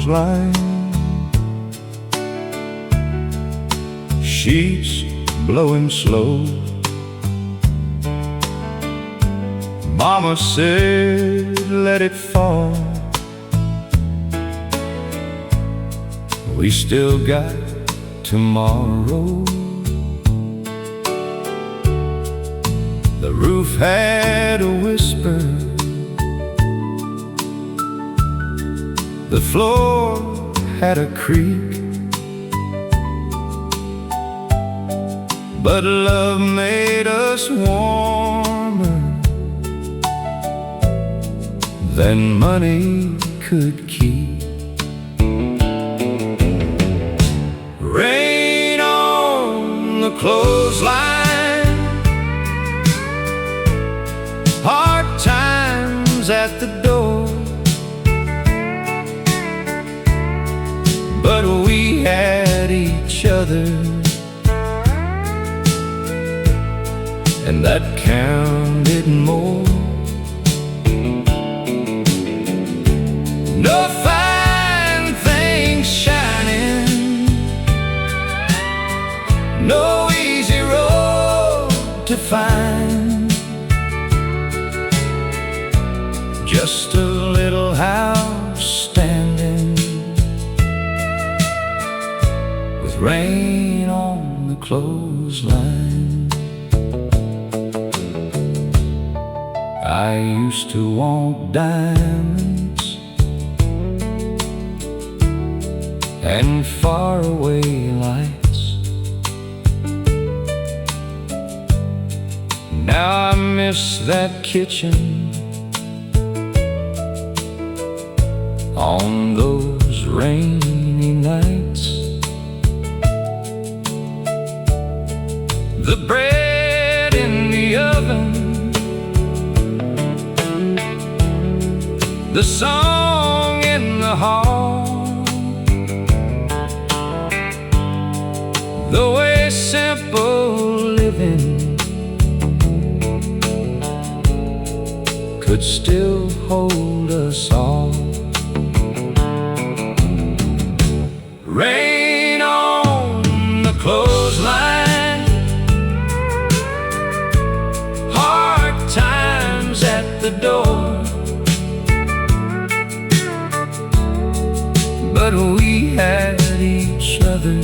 clothesline. Sheets blowing slow. Mama said, let it fall. We still got tomorrow. The roof had a whisper. The floor had a creak. But love made us warmer than money could keep. Rain on the clothesline, hard times at the door. But we had each other, and that counted more. No fine things shining, no easy road to find, just a little house standing with rain on the clothesline. I used to want diamonds and faraway lights. Now I miss that kitchen on those rainy nights. The bread in the oven, the song in the hall, the way simple living could still hold us all. Rain on the clothesline, hard times at the door. But we had each other,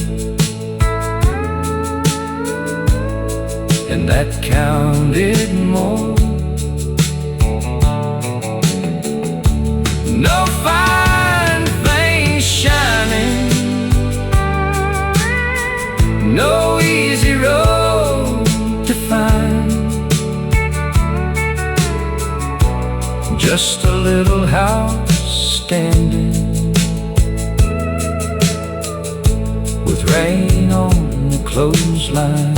and that counted more. No fine things shining, no easy road to find, just a little house standing with rain on the clothesline.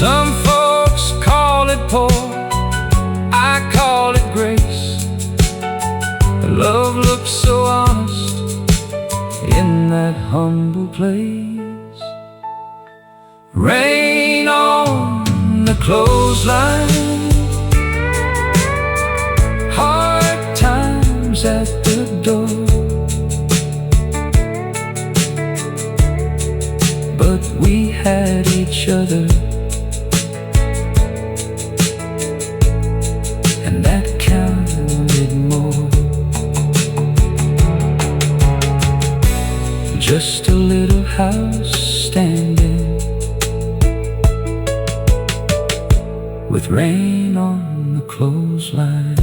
Some folks call it poor, I call it grace. Love looks so honest in that humble place. Rain on the clothesline, hard times at the door. But we had each other, and that counted more. Just a little house standing with rain on the clothesline.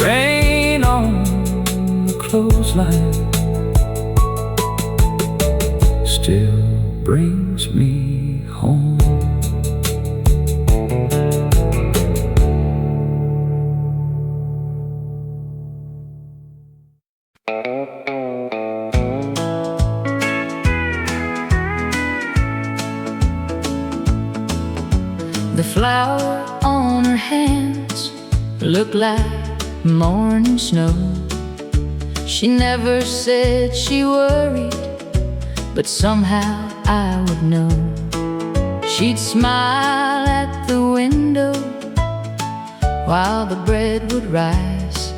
Rain on the clothesline still brings me home. The flower on her hands looked like morning snow. She never said she worried, but somehow I would know. She'd smile at the window while the bread would rise,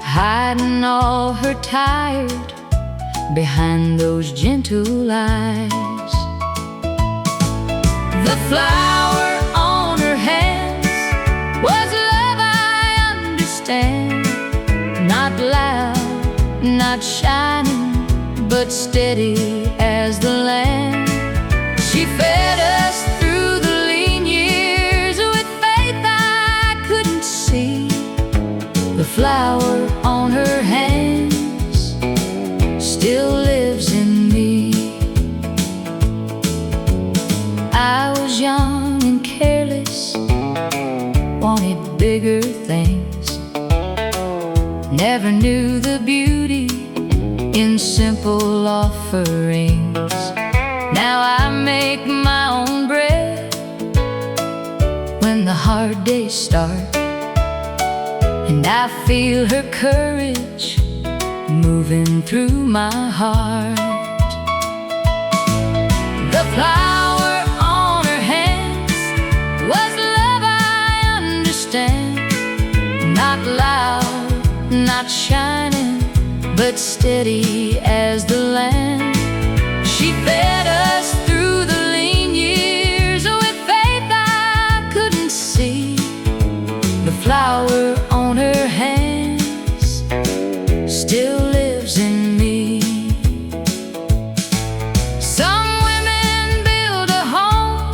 hiding all her tired behind those gentle eyes. The flower on her hands was love, I understand. Not loud, not shining, but steady as the land. She fed us through the lean years with faith I couldn't see. The flower on her hands still lives in me. I was young and careless, wanted bigger things, never knew the beauty in simple offerings. Now I make my own bread when the hard days start, and I feel her courage moving through my heart. The flower on her hands was love, I understand. Not loud, not shining, but steady as the land. She fed us through the lean years with faith I couldn't see. The flower on her hands still lives in me. Some women build a home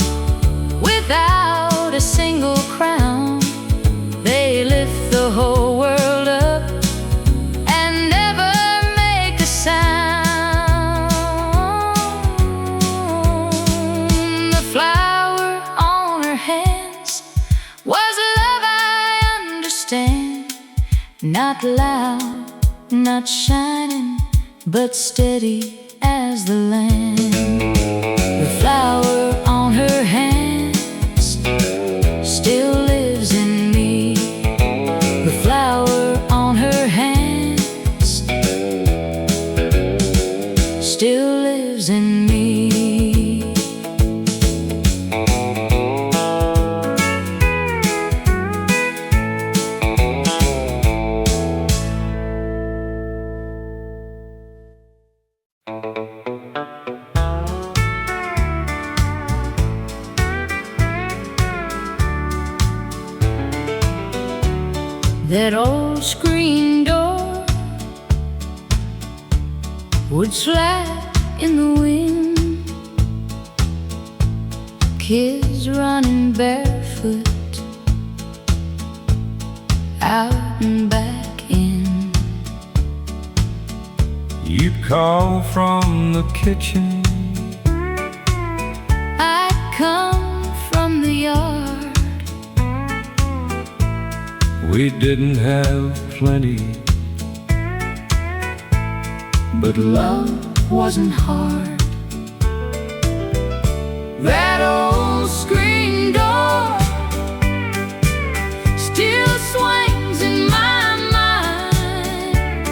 without a single crown. They lift the whole world up and never make a sound. The flower on her hands was love, I understand. Not loud, not shining, but steady as the land. The flower on her hands still lives in me. The flower on her hands still lives in me. That old screen door would slap in the wind, kids running barefoot out and back in. You'd call from the kitchen, I'd come from the yard. we didn't have plenty, but Love wasn't hard. That old screen door still swings in my mind,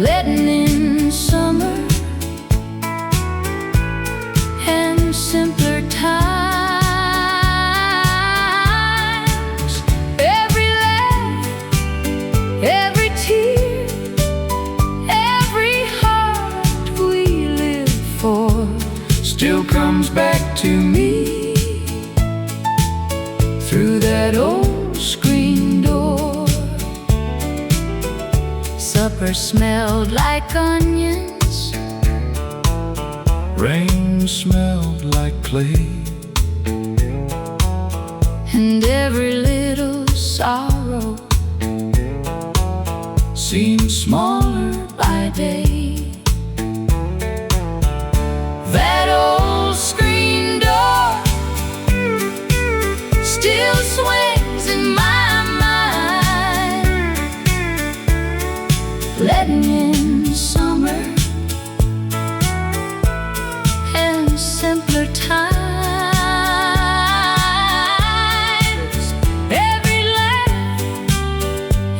letting in summer and simpler times. Every laugh, every tear, every heart we lived for still comes back to me through that old screen door. Supper smelled like onions, rain smelled like clay, and every little sorrow seemed smaller by day. That old screen door still swings in my mind, letting in summer and simpler times. Every laugh,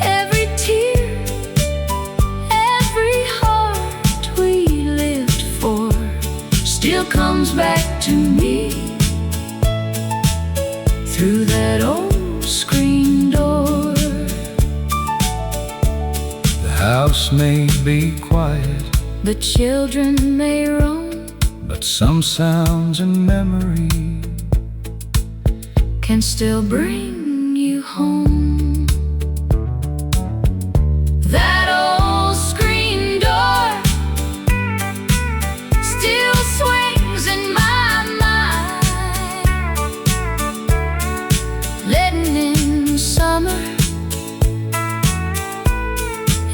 every tear, every heart we lived for still comes back to me through that old screen door. The house may be quiet, The children may roam, but some sounds and memory can still bring you home. That old screen door still swings in my mind, letting in summer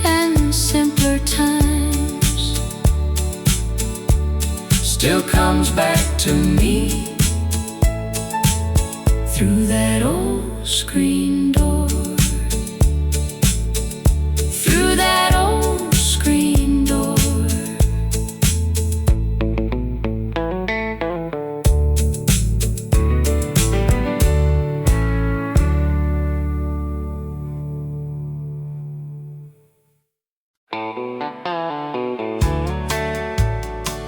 and simpler times. Still comes back to me through that old screen door. Through that old screen door.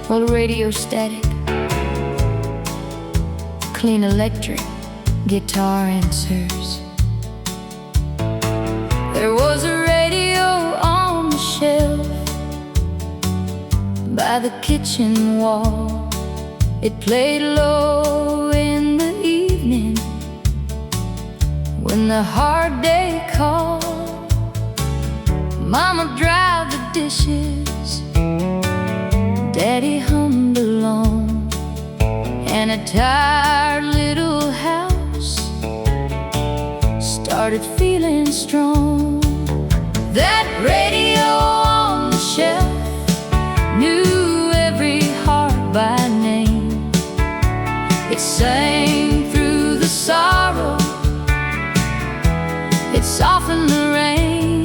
Well, radio static, clean electric, guitar answers. There was a radio on the shelf by the kitchen wall. It played low in the evening when the hard day called. Mama dried the dishes, Daddy hummed along, and a tired little house started feeling strong. That radio on the shelf knew every heart by name. It sang through the sorrow, it softened the rain.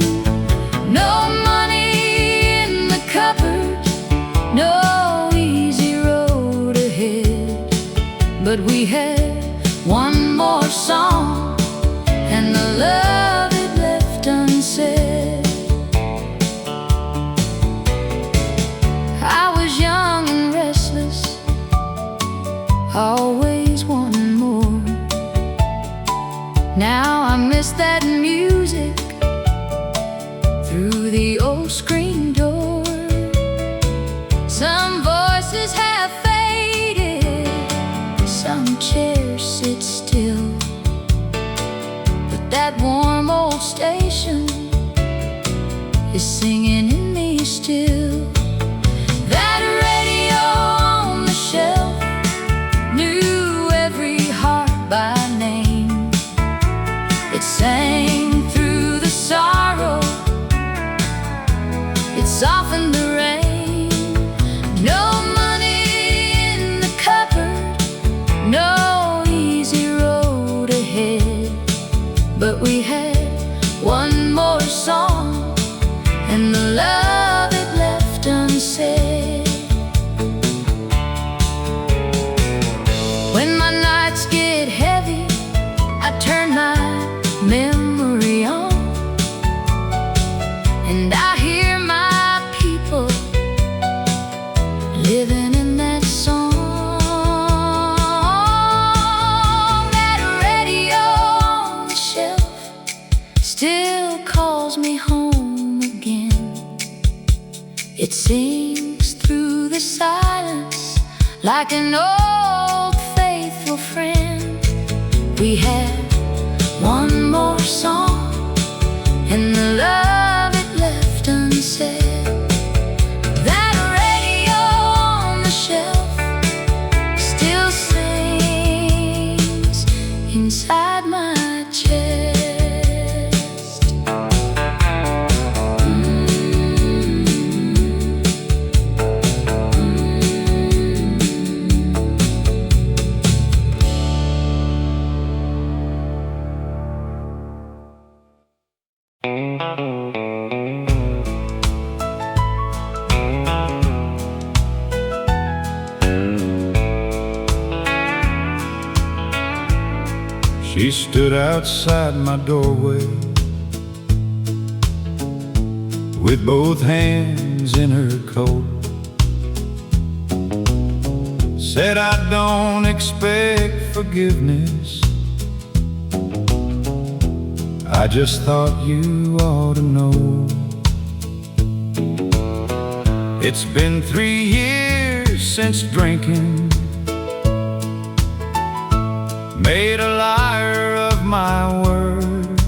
No money in the cupboard, no easy road ahead, but we had one more song and the love it left unsaid. I was young and restless, always wanting more. Now I miss that music through the old screen door. Some voices have faded, some chairs sit still, but that warm old station is singing in me still. That radio on the shelf knew every heart by name. It sang through the sorrow, it softened the rain. No money in the cupboard, no easy road ahead, but we had one more song and the love it left unsaid. When my nights get heavy, I turn my memory on, and I hear my people living in that song. That radio on the shelf still calls me home again. It sings through the silence like an old faithful friend. We had one more song and the love it left unsaid. That radio on the shelf still sings inside my chest. She stood outside my doorway with both hands in her coat. Said, I don't expect forgiveness, I just thought you ought to know. It's been 3 years since drinking made a liar of my word.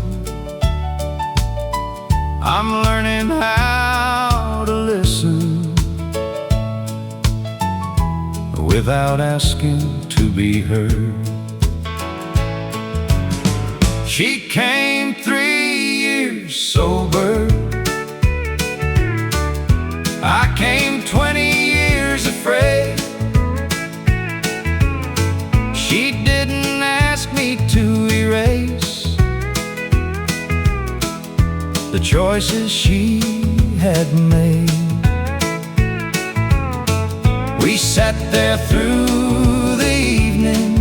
I'm learning how to listen without asking to be heard. She came 3 years sober. I came 20 years afraid. She didn't ask me to erase the choices she had made. We sat there through the evening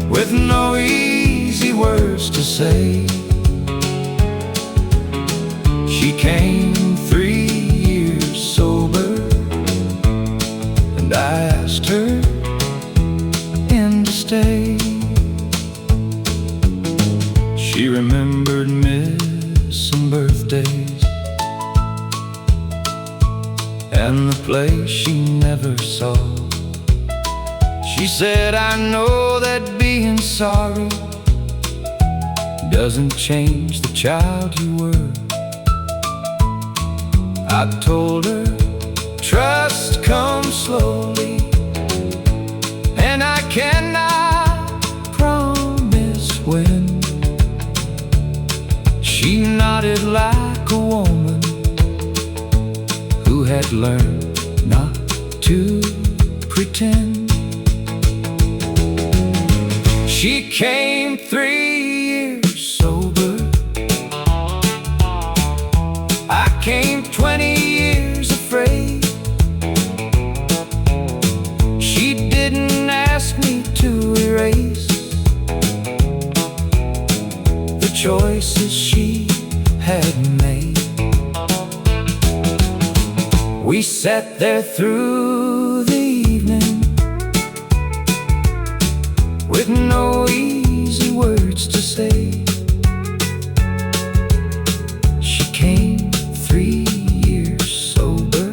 with no easy words to say. She came 3 years sober, and I asked her in to stay. She remembered missing birthdays and the place she never saw. She said, I know that being sorry doesn't change the child you were. I told her, trust comes slowly, and I cannot promise when. She nodded like a woman who had learned not to pretend. She came 3 years sober. I came 20 years afraid. She didn't ask me to erase the choices she had made. We sat there through the evening with no easy words to say. She came 3 years sober,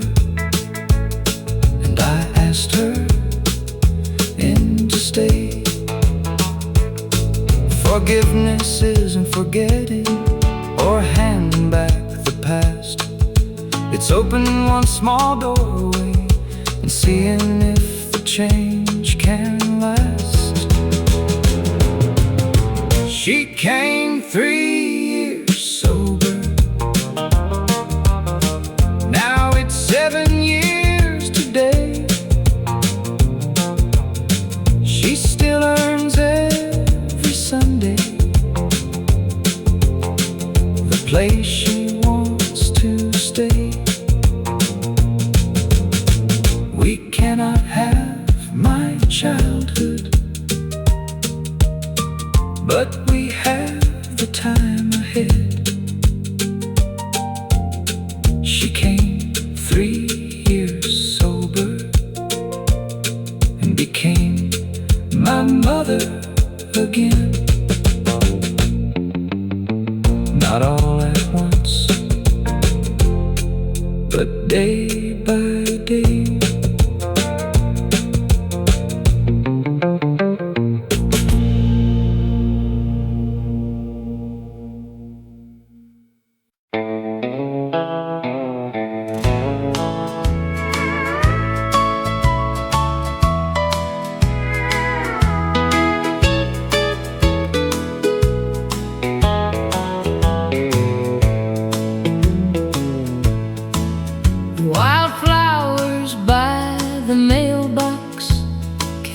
and I asked her in to stay. Forgiveness isn't forgetting or handing back the past. It's opening one small doorway and seeing if the change can last. She came 3 years sober. Now it's 7 years today. She still earns every Sunday the place she wants to stay. We cannot have my childhood, but we have the time ahead. She came 3 years sober and became my mother again. Not all at once, but day by day.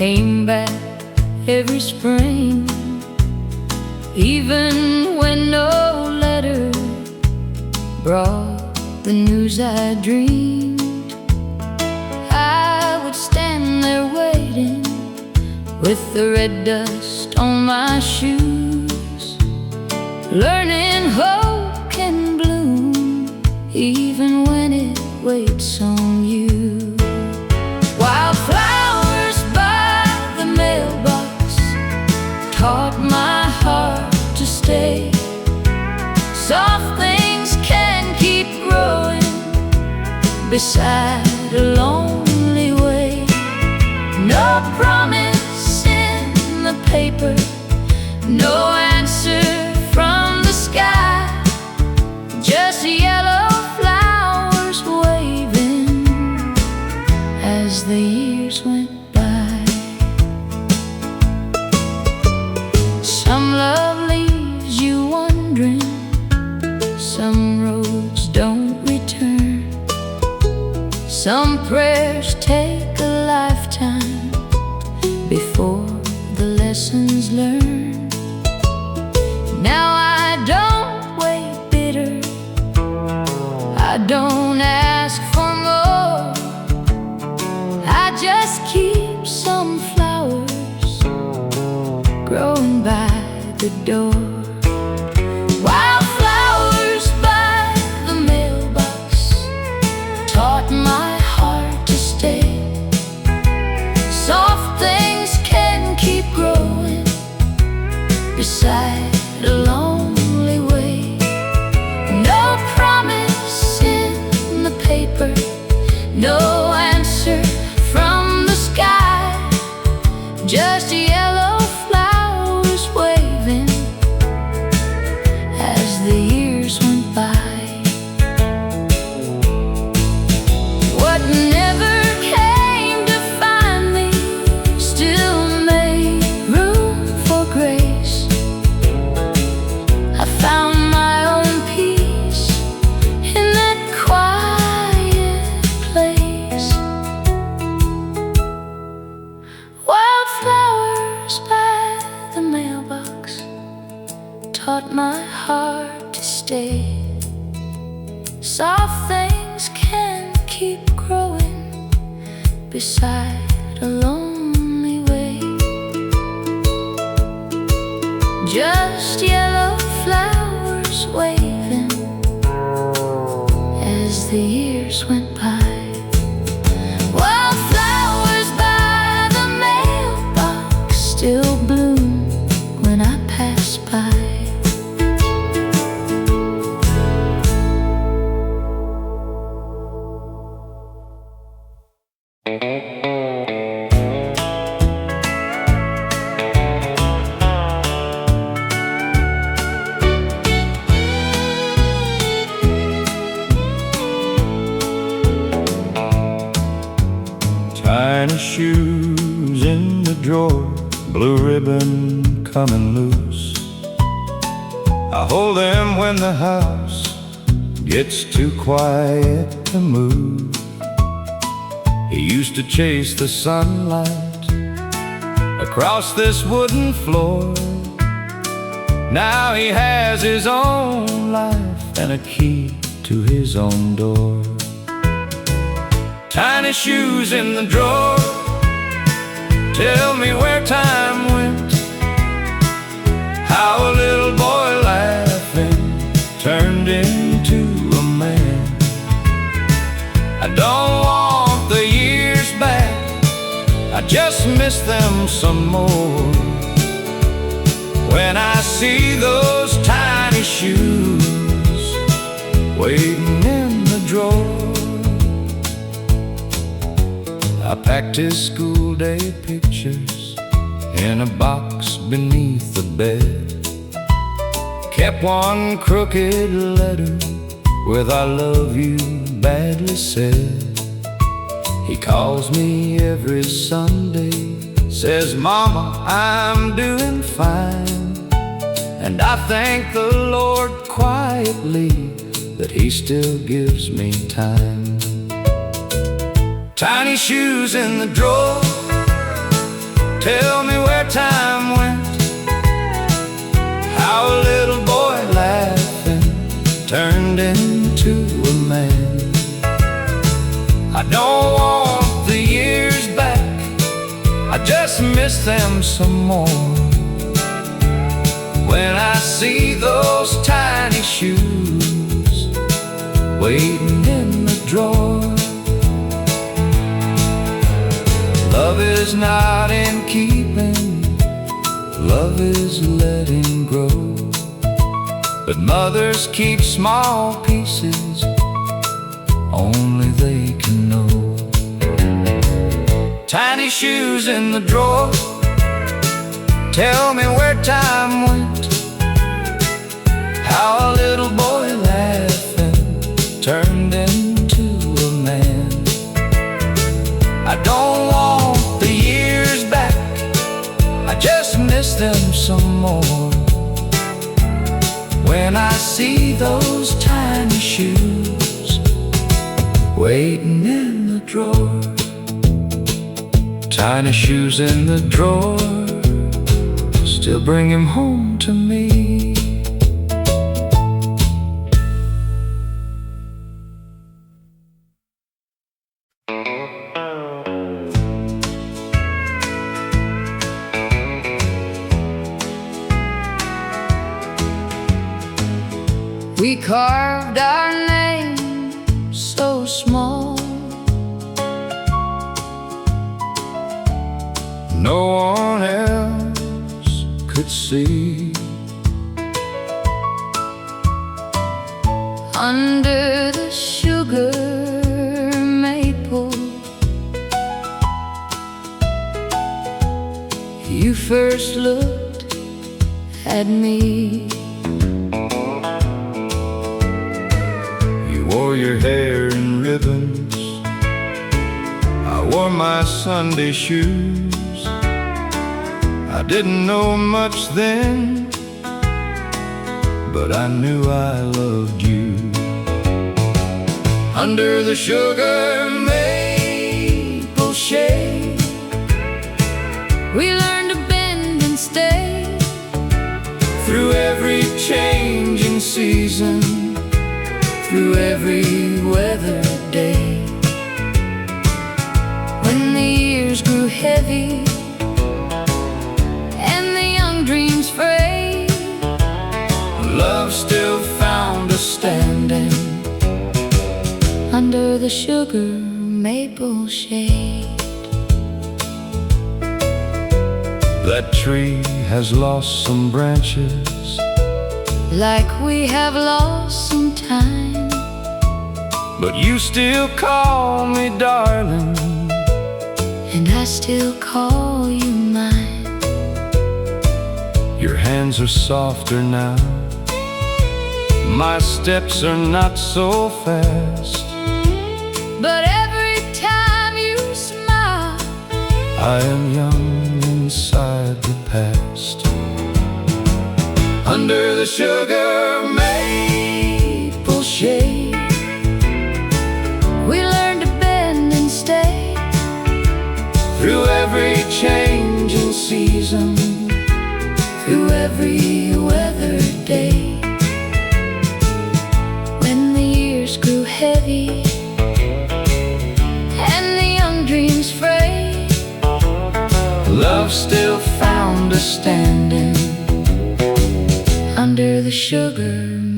Came back every spring, even when no letter brought the news I dreamed. I would stand there waiting with the red dust on my shoes, learning hope can bloom even when it waits on you. Wildflowers by the mailbox taught my heart stay. Soft things can keep growing beside a lonely way. No promise in the paper, no answer from the sky, just yellow flowers waving as the years went by. Some love leaves you wondering, some roads don't return, some prayers take a lifetime before the lessons learned. Now I don't wait bitter, I don't ask for more, I just keep some flowers growing by the door. Wildflowers by the mailbox taught my heart to stay. Soft things can keep growing beside a lonely way. No promise in the paper, no answer from the sky, just yellow flowers waving as the years went by. What never came to find me still made room for grace. I found my own peace in that quiet place. Wildflowers by the mailbox taught my heart to stay. Soft things can keep growing beside a lonely way. Just yellow flowers waving as the years went by. Wildflowers by the mailbox still bloom when I pass by. Tiny shoes in the drawer, blue ribbon coming loose. I hold them when the house gets too quiet to move. He used to chase the sunlight across this wooden floor. Now he has his own life and a key to his own door. Tiny shoes in the drawer, tell me where time went, how a little boy laughing turned into a man. I don't want the years back, I just miss them some more. When I see those tiny shoes waiting in the drawer. I packed his school day pictures in a box beneath the bed, kept one crooked letter with I love you badly said. He calls me every Sunday, says Mama, I'm doing fine, and I thank the Lord quietly that He still gives me time. Tiny shoes in the drawer, tell me where time went, how a little boy laughing turned into a man. I don't want the years back, I just miss them some more. When I see those tiny shoes waiting in the drawer. Love is not in keeping, love is letting grow. but mothers keep small pieces only they can know. Tiny shoes in the drawer tell me where time went, how a little boy laughing turned into a man. I don't want the years back, I just miss them some more. When I see those tiny shoes waiting in the drawer, tiny shoes in the drawer still bring him home to me. We carved our names so small, no one else could see. under the sugar maple, you first looked at me. Wore your hair in ribbons, I wore my Sunday shoes. I didn't know much then, but I knew I loved you. Under the sugar maple shade, we learned to bend and stay through every changing season, through every weather day. When the years grew heavy and the young dreams frayed, love still found us standing under the sugar maple shade. That tree has lost some branches, like we have lost some time, but you still call me darling, and I still call you mine. Your hands are softer now, my steps are not so fast, but every time you smile, I am young inside the past. Under the sugar maple shade, we learned to bend and stay through every changing season, through every weather day. When the years grew heavy and the young dreams frayed, love still found us standing under the sugar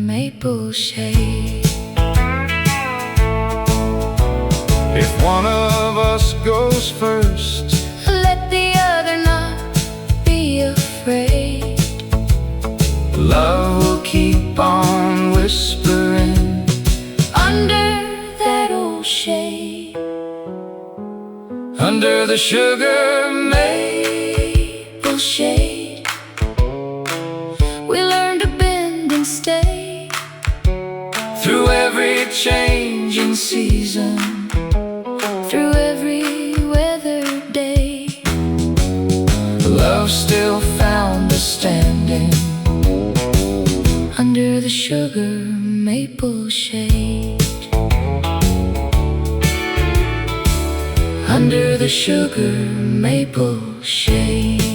maple shade. If one of us goes first, let the other not be afraid. love will keep on whispering under that old shade. Under the sugar maple Shade, we learned to bend and stay through every changing season, through every weather day. love still found us standing under the sugar maple shade. Under the sugar maple shade.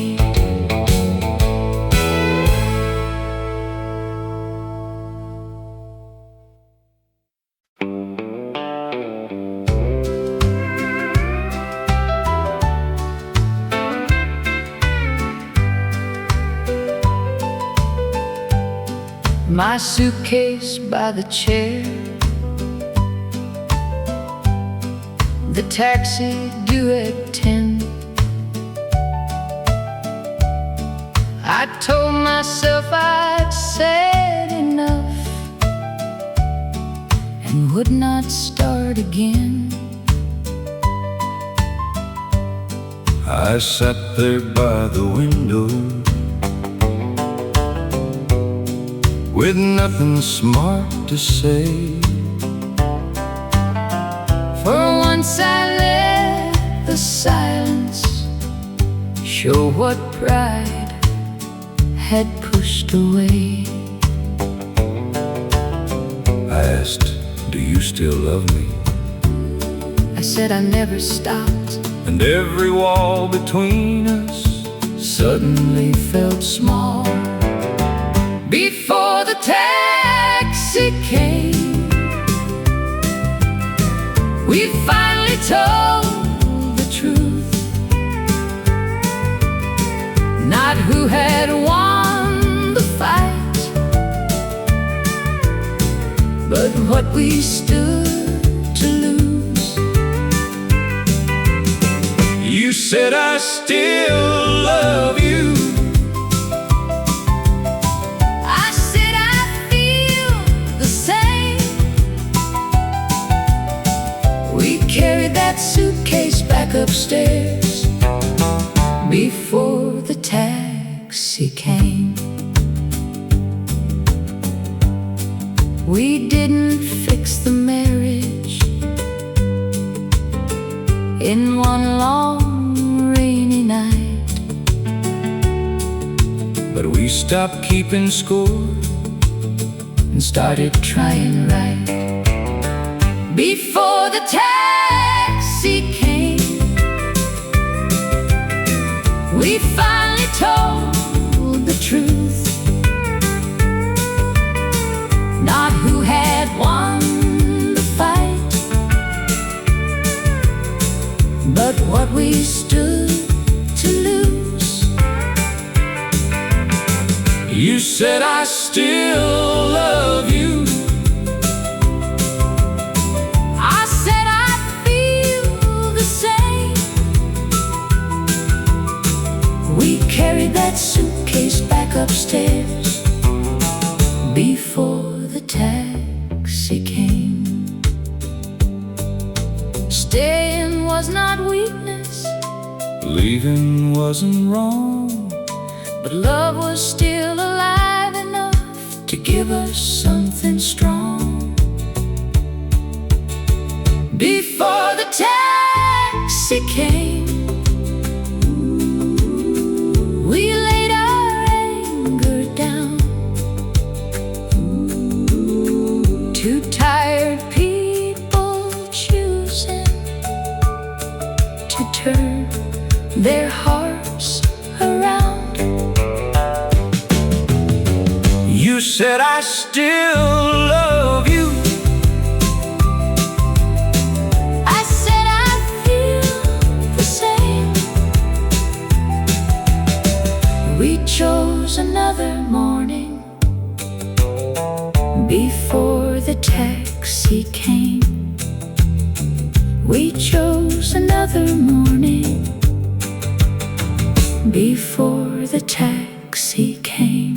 My suitcase by the chair, the taxi due at 10. I told myself I'd said enough. would not start again. I sat there by the window with nothing smart to say. For once I let the silence show what pride had pushed away. I asked, do you still love me? I said I never stopped. And every wall between us suddenly felt small. Before the taxi came, we finally told the truth. Not who had won the fight, but what we stood to lose. You said I still love you. I said I feel the same. We carried that suitcase back upstairs before the taxi came. We didn't fix the marriage in one long rainy night, but we stopped keeping score and started trying right. Before the taxi came, we finally told the truth. Not who had won the fight, but what we stood to lose. You said I still love you. I said I feel the same. We carried that suitcase back upstairs before the taxi came. Staying was not weakness, Leaving wasn't wrong, but love was still alive enough to give us something strong. Before the taxi came, we laid our anger down. Two tired people choosing to turn their hearts around. you said I still love you. I said I feel the same. We chose another morning before the taxi came. We chose another morning before the taxi came.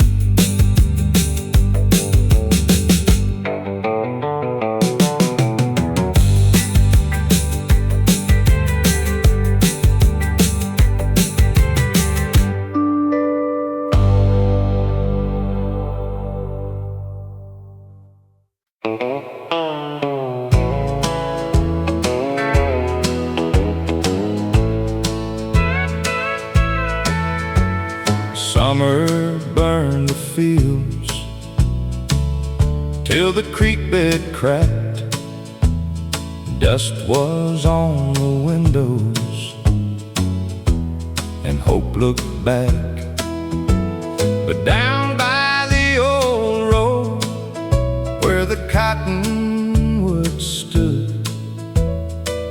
Summer burned the fields till the creek bed cracked. Dust was on the windows and hope looked back. But down by the old road where the cottonwood stood,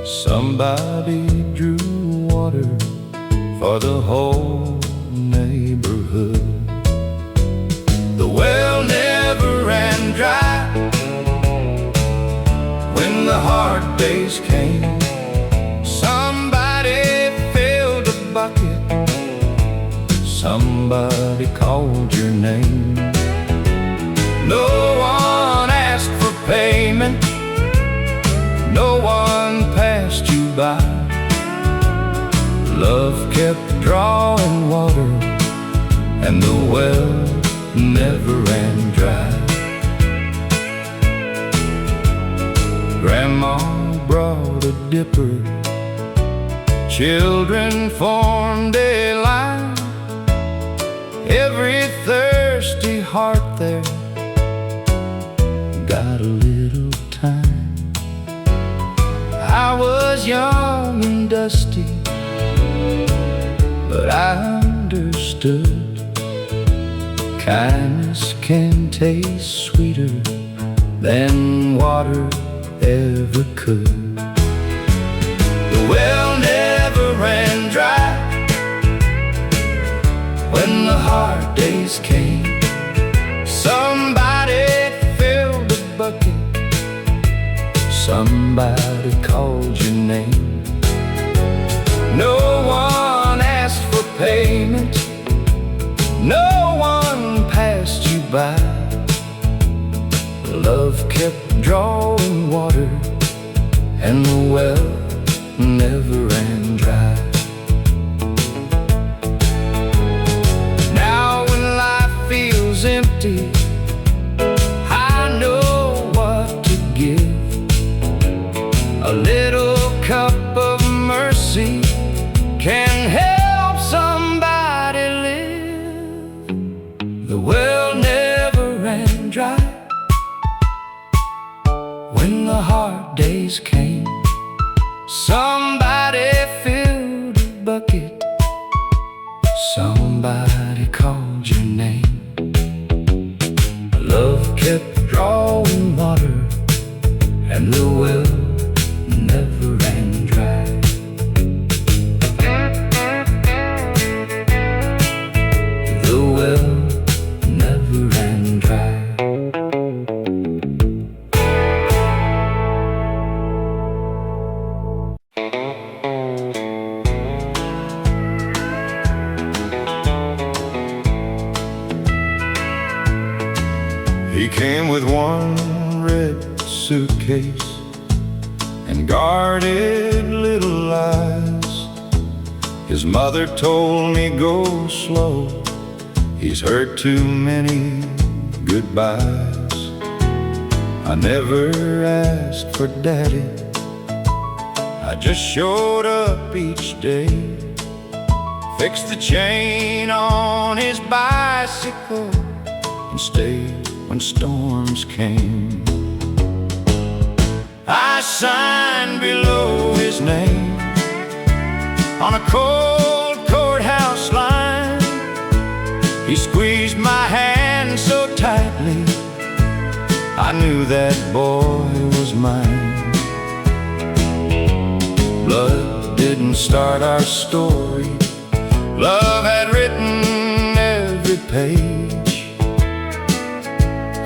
somebody drew water for the whole neighborhood. The well never ran dry when the hard days came. Somebody filled a bucket, somebody called your name. No one asked for payment, by. Love kept drawing water, and the well never ran dry. Grandma brought a dipper, children formed a line. Every thirsty heart there got a little time. I was young and dusty, but I understood kindness can taste sweeter than water ever could. The well never ran dry when the hard days came. Somebody filled the bucket, somebody called your name. No one asked for payment, no one passed you by. Love kept drawing water, and the well never ran dry. Now when life feels empty, I know what to give. A little cup of mercy can help somebody live. The well never ran dry when the hard days came. Somebody filled a bucket, somebody called your name. Love kept drawing water, and the well never ran dry. The well never ran dry. He came with one red suitcase and guarded little lies. His mother told me go slow, he's heard too many goodbyes. I never asked for daddy, I just showed up each day. Fixed the chain on his bicycle and stayed when storms came. I signed below his name on a cold courthouse line. He squeezed my hand so tightly, I knew that boy was mine. Blood didn't start our story, love had written every page.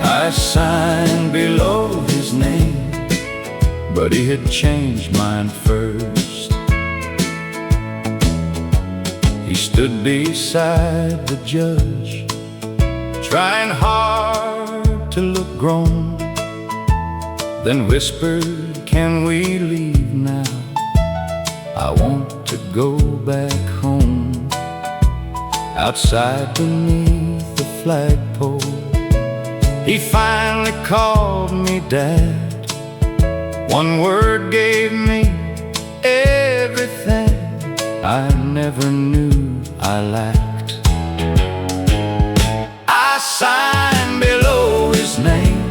I signed below his name, but he had changed mine first. He stood beside the judge, trying hard to look grown, then whispered, "Can we leave now? I want to go back home." Outside beneath the flagpole, he finally called me Dad. One word gave me everything I never knew I lacked. I signed below his name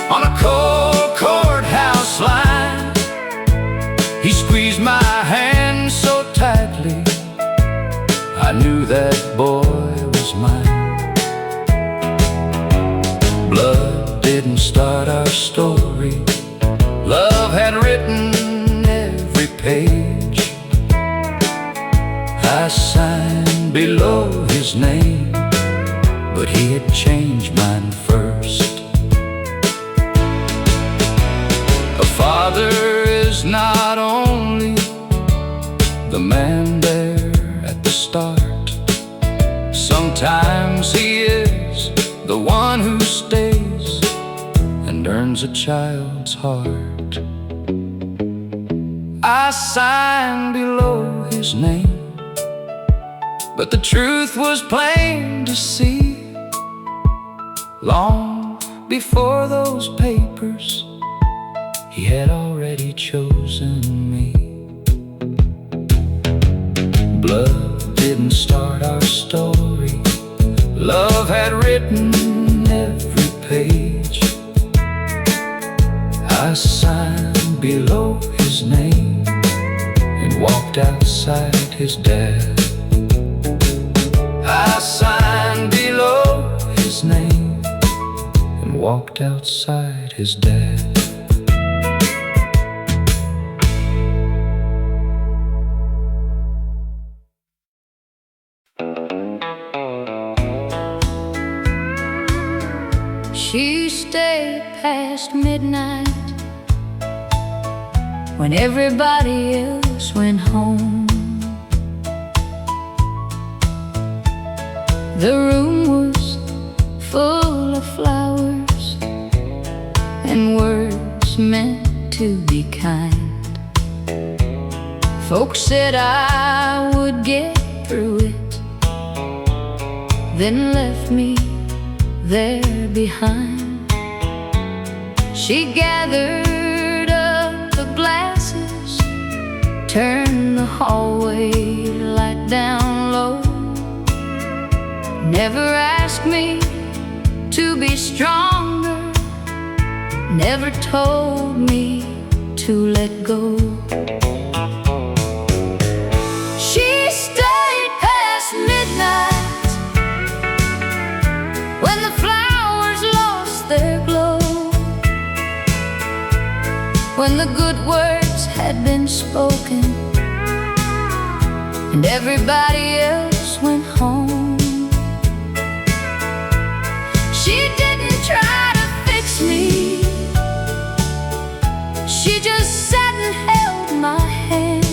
on a cold courthouse line. He squeezed my hand so tightly, I knew that boy was mine. Blood didn't start our story, love had written every page. I signed below his name, but he had changed mine first. A father is not only the man there at the start, sometimes he is the one who stays and earns a child's heart. I signed below his name, but the truth was plain to see. Long before those papers, he had already chosen me. Blood didn't start our story. Love had written every page. I signed below his name and walked outside his dad. I signed below his name and walked outside his dad. She stayed past midnight when everybody else went home. The room was full of flowers and words meant to be kind. Folks said I would get through it, then left me there behind. She gathered up the glasses, turned the hallway light down low. Never asked me to be stronger, never told me to let go. She stayed past midnight when the flowers lost their glow, when the good words had been spoken and everybody else went home. She didn't try to fix me, she just sat and held my hand.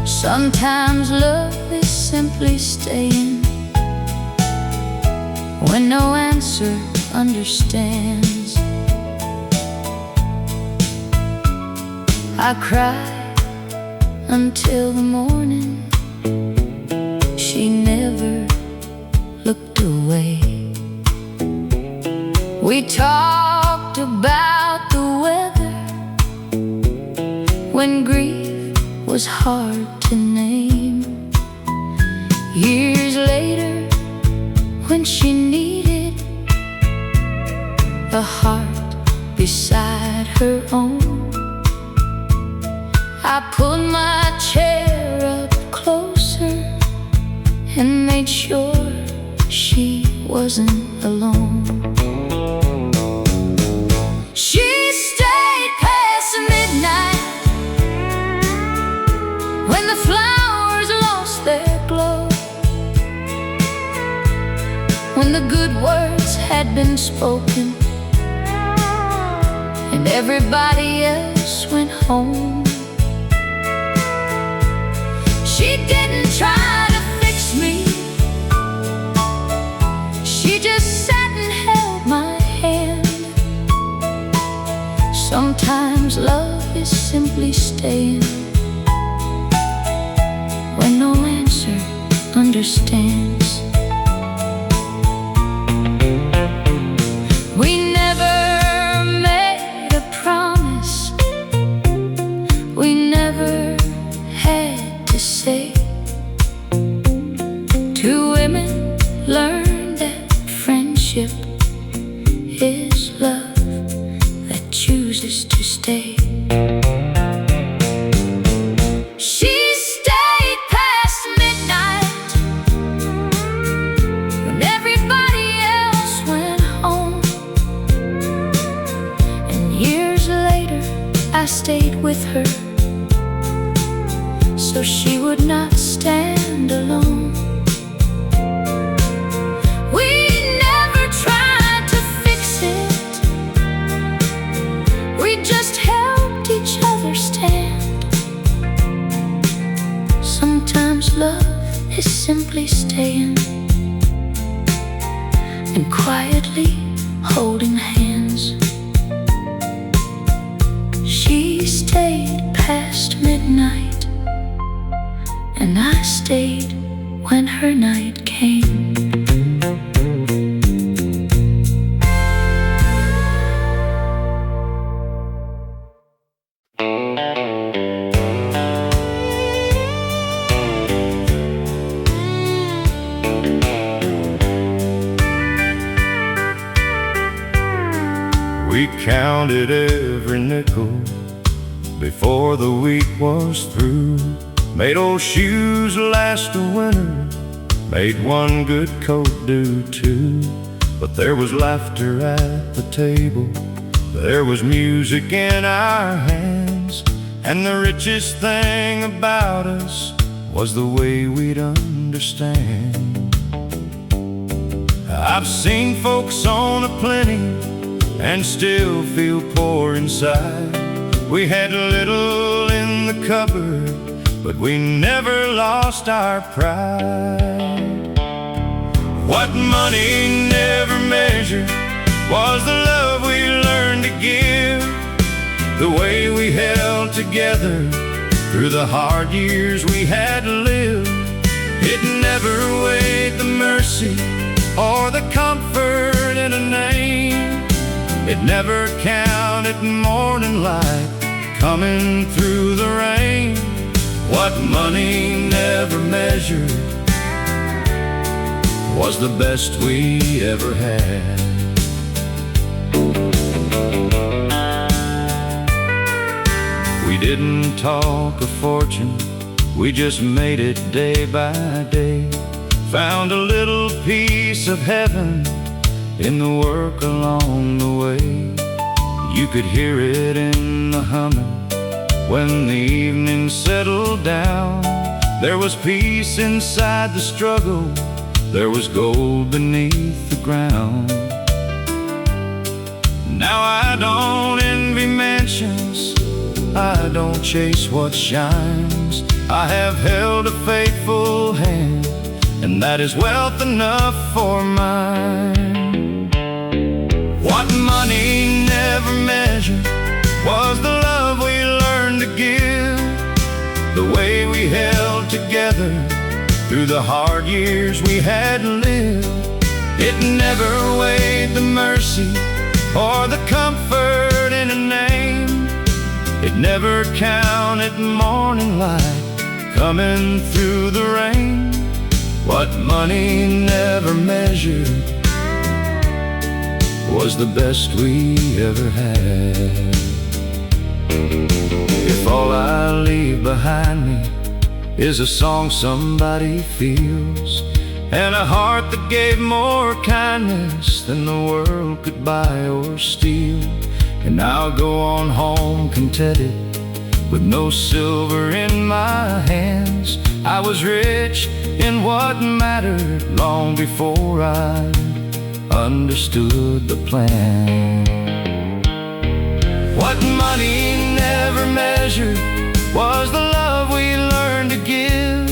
Sometimes love is simply staying when no answer understands. I cried until the morning, she never looked away. We talked about the weather when grief was hard to name. Years later, when she needed a heart beside her own, I pulled my chair up closer and made sure she wasn't alone. She stayed past midnight when the flowers lost their glow, when the good words had been spoken and everybody else went home. She didn't try to fix me, she just sat and held my hand. Sometimes love is simply staying when no answer understands. We never made a promise, we never had to say. Two women learned that friendship is love that chooses to stay. She stayed past midnight when everybody else went home, and years later I stayed with her so she would not stand alone. We never tried to fix it, we just helped each other stand. Sometimes love is simply staying and quietly holding hands. She She stayed past midnight, and I stayed when her night came. We counted every nickel before the week was through. Made old shoes last a winter, made one good coat do two. But there was laughter at the table, there was music in our hands, and the richest thing about us was the way we'd understand. I've seen folks own a plenty and still feel poor inside. We had little in the cupboard, but we never lost our pride. What money never measured was the love we learned to give, the way we held together through the hard years we had lived. It never weighed the mercy or the comfort in a name. It never counted morning light coming through the rain. What money never measured was the best we ever had. We didn't talk a fortune, we just made it day by day. Found a little piece of heaven in the work along the way. You could hear it in the humming when the evening settled down. There was peace inside the struggle, there was gold beneath the ground. Now I don't envy mansions, I don't chase what shines. I have held a faithful hand, and that is wealth enough for mine. What money never measured was the love we learned to give, the way we held together through the hard years we had lived. It never weighed the mercy or the comfort in a name. It never counted morning light coming through the rain. What money never measured was the best we ever had. If all I leave behind me is a song somebody feels, and a heart that gave more kindness than the world could buy or steal, and I'll go on home contented with no silver in my hands. I was rich in what mattered long before I understood the plan. What money never measured was the love we learned to give,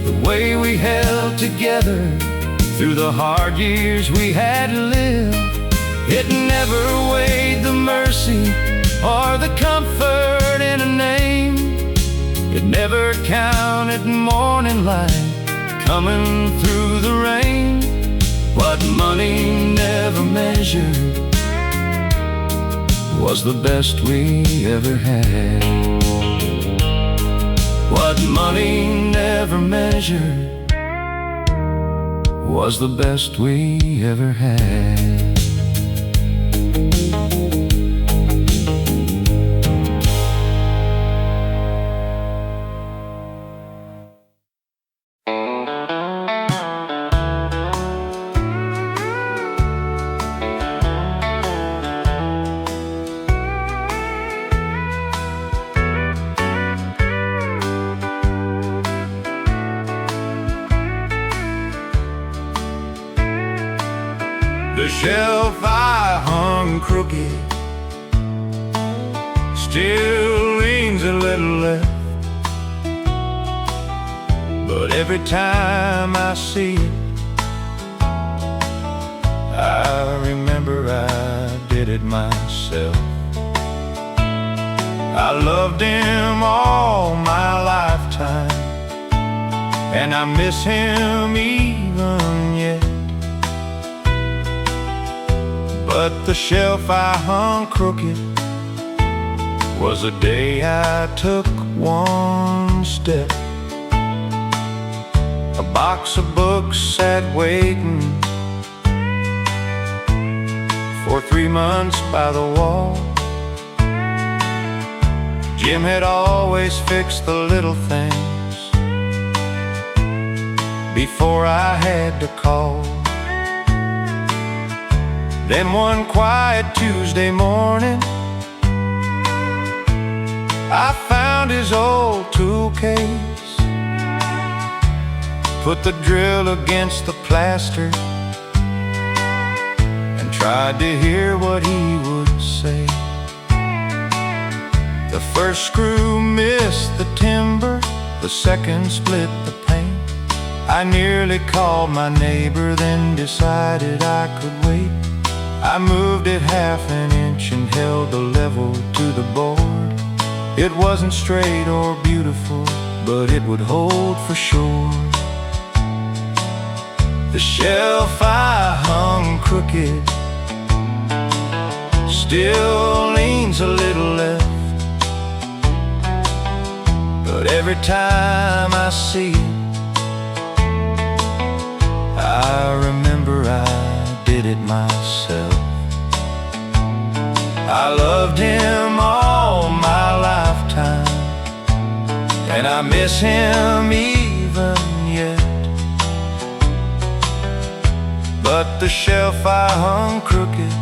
the way we held together through the hard years we had lived. It never weighed the mercy or the comfort in a name. It never counted morning light coming through the rain. What money never measured was the best we ever had. What money never measured was the best we ever had. The shelf I hung crooked still leans a little left, but every time I see it, I remember I did it myself. I loved him all my lifetime, and I miss him even yet. But the shelf I hung crooked was the day I took one step. A box of books sat waiting for 3 months by the wall. Jim had always fixed the little things before I had to call. Then one quiet Tuesday morning, I found his old tool case, put the drill against the plaster, and tried to hear what he would say. The first screw missed the timber, the second split the paint. I nearly called my neighbor, then decided I could wait. I moved it half an inch and held the level to the board. It wasn't straight or beautiful, but it would hold for sure. The shelf I hung crooked still leans a little left, but every time I see it, I remember I did it myself. I loved him all my lifetime, and I miss him even yet. But the shelf I hung crooked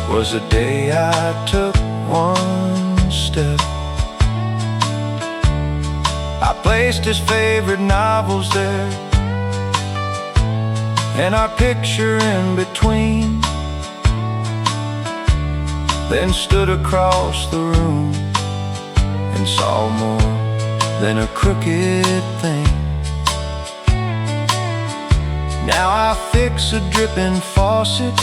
was the day I took one step. I placed his favorite novels there, and our picture in between, then stood across the room and saw more than a crooked thing. Now I fix a dripping faucet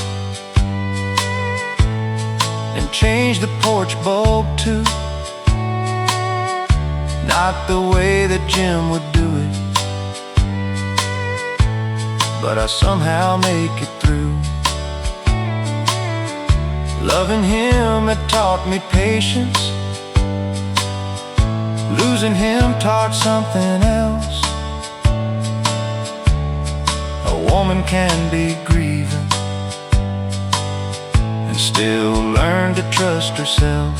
and change the porch bulb too. Not the way that Jim would do it, but I somehow make it through. Loving him had taught me patience, losing him taught something else. A woman can be grieving and still learn to trust herself.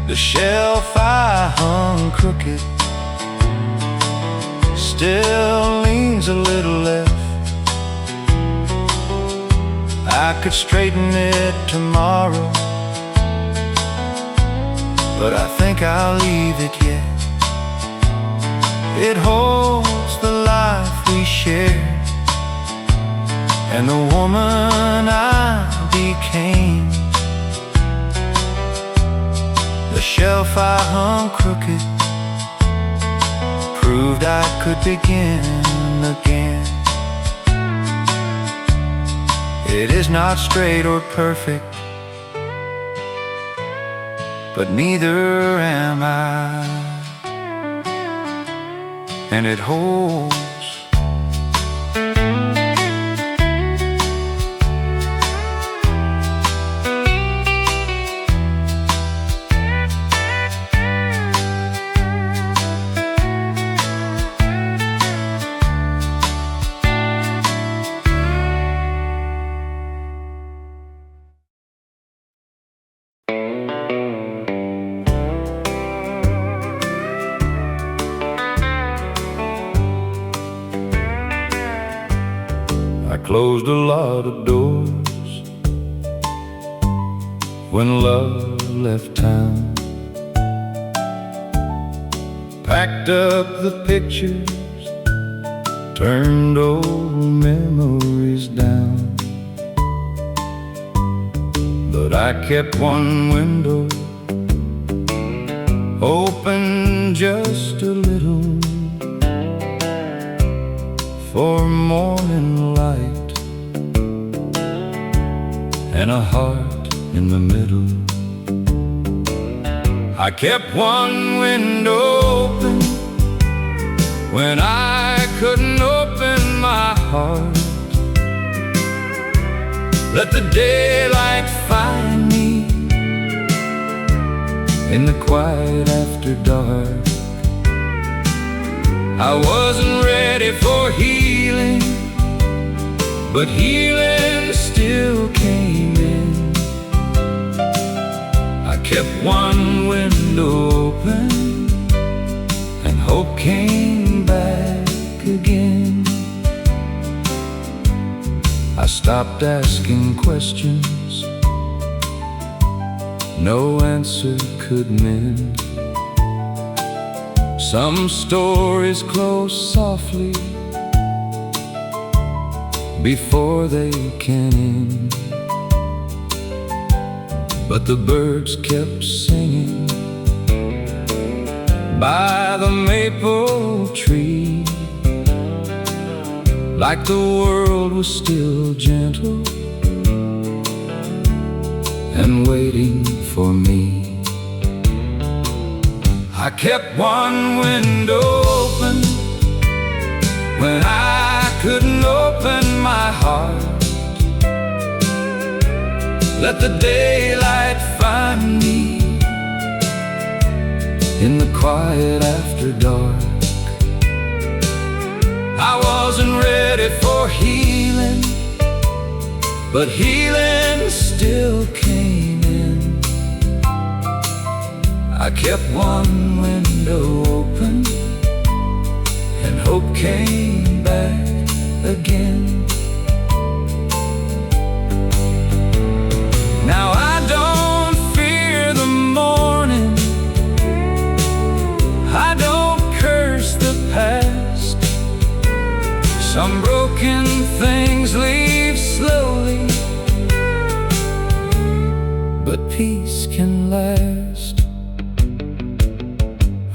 The shelf I hung crooked still leans a little left. I could straighten it tomorrow, but I think I'll leave it yet. It holds the life we shared and the woman I became. The shelf I hung crooked proved I could begin again. It is not straight or perfect, but neither am I, and it holds. Closed a lot of doors when love left town. Packed up the pictures, turned old memories down. But I kept one window open just a little for morning light and a heart in the middle. I kept one window open when I couldn't open my heart. Let the daylight find me in the quiet after dark. I wasn't ready for healing, but healing still came in. I kept one window open and hope came back again. I stopped asking questions no answer could mend. Some stories close softly before they can end, but the birds kept singing by the maple tree, like the world was still gentle and waiting for me. I kept one window open when I couldn't open my heart. Let the daylight find me in the quiet after dark. I wasn't ready for healing, but healing still came in. I kept one window open and hope came back again. Now I don't fear the morning, I don't curse the past. Some broken things leave slowly, but peace can last.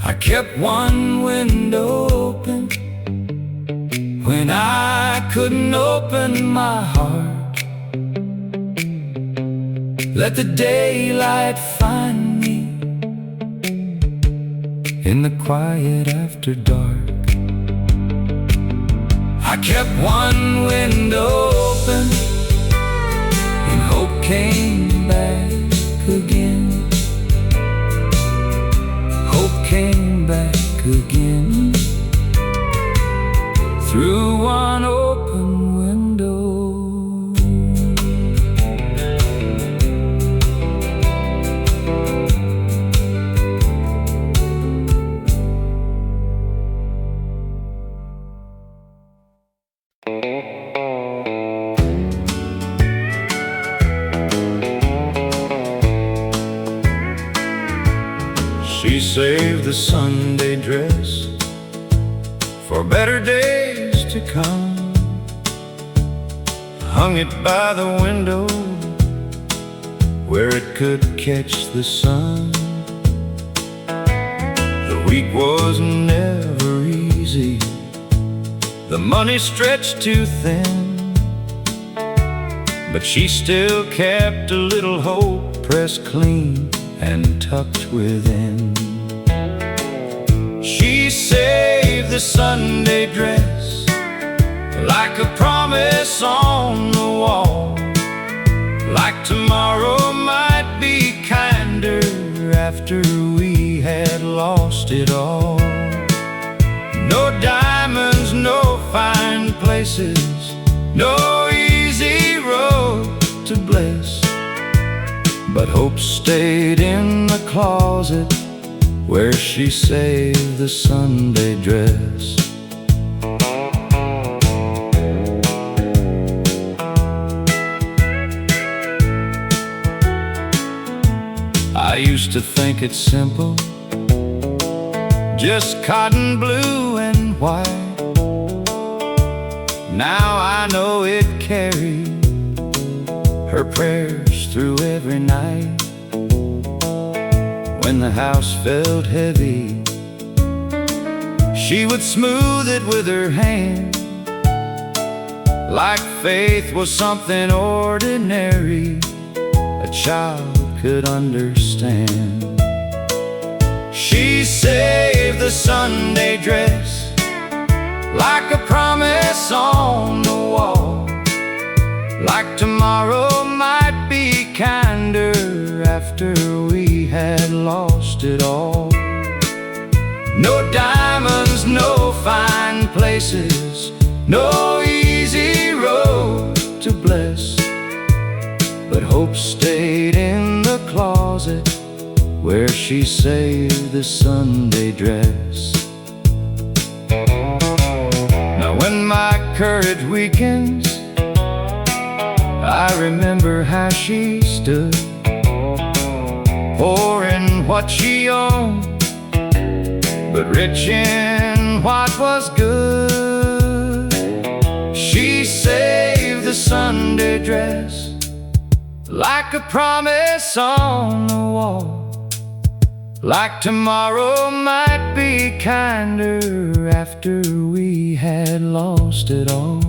I kept one window open when I couldn't open my heart. Let the daylight find me in the quiet after dark. I kept one window open and hope came back again. Hope came back again through one open window. She saved the Sunday dress for better days to come, hung it by the window where it could catch the sun. The week was never easy, the money stretched too thin, but she still kept a little hope pressed clean and tucked within. She saved the Sunday dress like a promise on the wall, like tomorrow might be kinder after we had lost it all. No diamonds, no fine places, no easy road to bless, but hope stayed in the closet where she saved the Sunday dress. I used to think it's simple, just cotton blue and white. Now I know it carried her prayers through every night. When the house felt heavy, she would smooth it with her hand, like faith was something ordinary a child could understand. She saved the Sunday dress like a promise on the wall, like tomorrow might be kinder after we had lost it all. No diamonds, no fine places, no easy road to bless, but hope stayed in the closet where she saved the Sunday dress. Now when my courage weakens, I remember how she stood, poor in what she owned, but rich in what was good. She saved the Sunday dress like a promise on the wall, like tomorrow might be kinder after we had lost it all.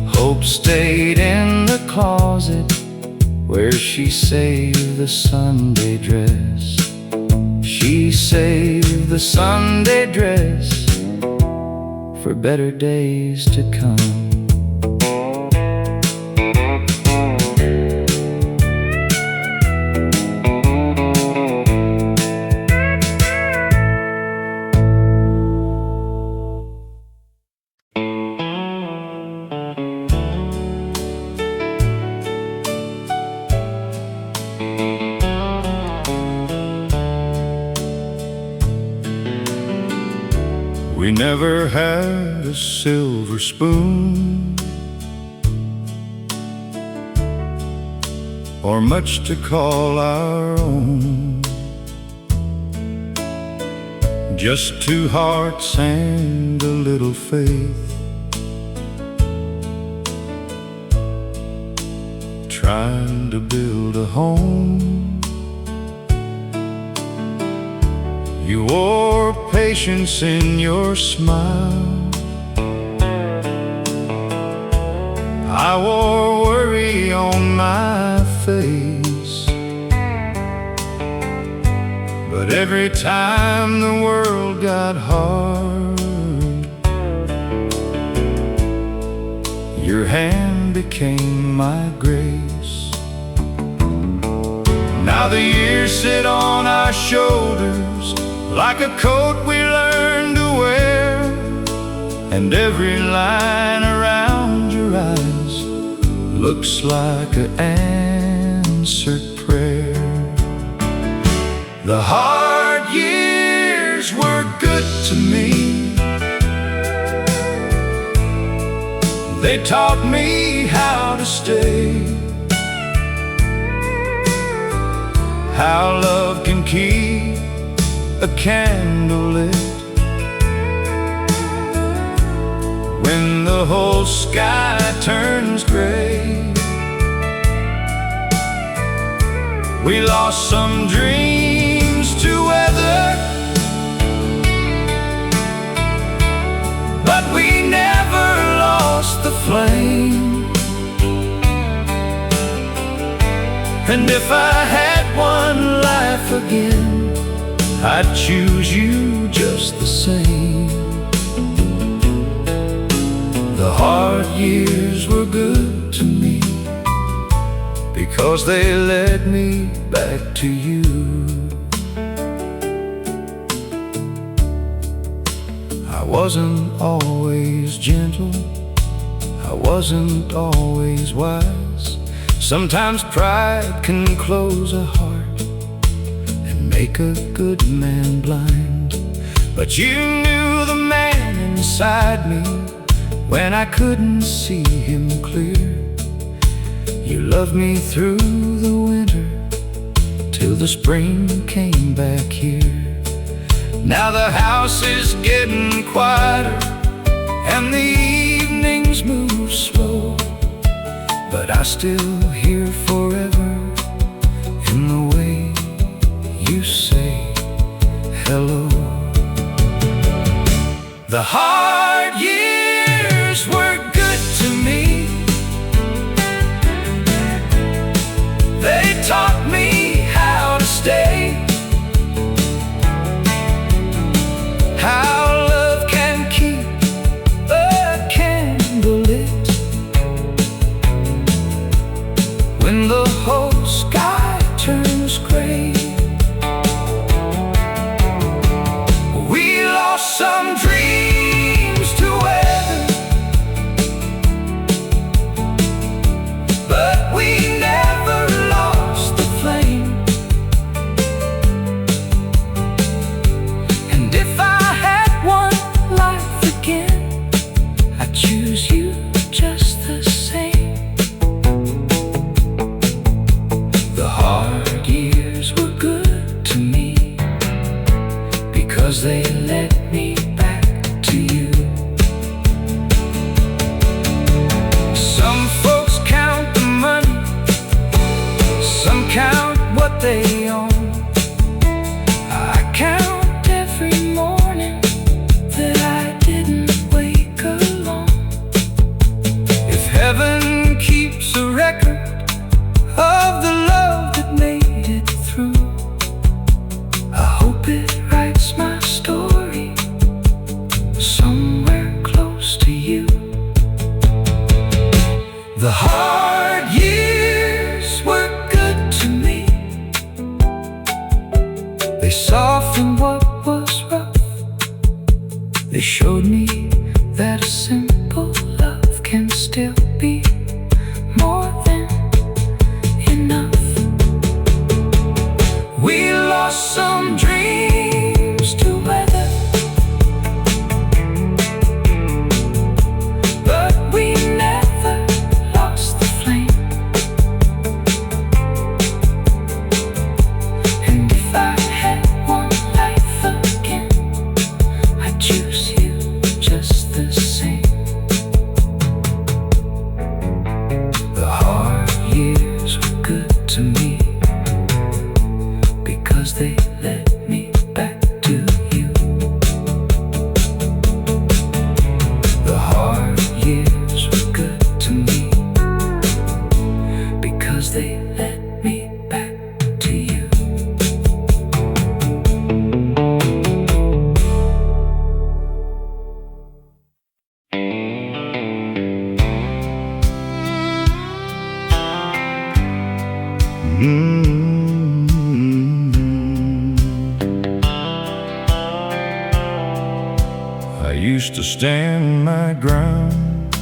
Hope stayed in the closet where she saved the Sunday dress. She saved the Sunday dress for better days to come. We never had a silver spoon or much to call our own, just two hearts and a little faith, trying to build a home. You wore patience in your smile, I wore worry on my face, but every time the world got hard, your hand became my grace. Now the years sit on our shoulders like a coat we learned to wear, and every line around your eyes looks like an answered prayer. The hard years were good to me. They taught me how to stay, how love can keep a candle lit when the whole sky turns gray. We lost some dreams to weather, but we never lost the flame. And if I had one life again, I'd choose you just the same. The hard years were good to me because they led me back to you. I wasn't always gentle, I wasn't always wise. Sometimes pride can close a heart, make a good man blind. But you knew the man inside me when I couldn't see him clear. You loved me through the winter till the spring came back here. Now the house is getting quieter and the evenings move slow, but I still hear forever in the way you say hello. The hard years were good to me. They taught me how to stay, stand my ground,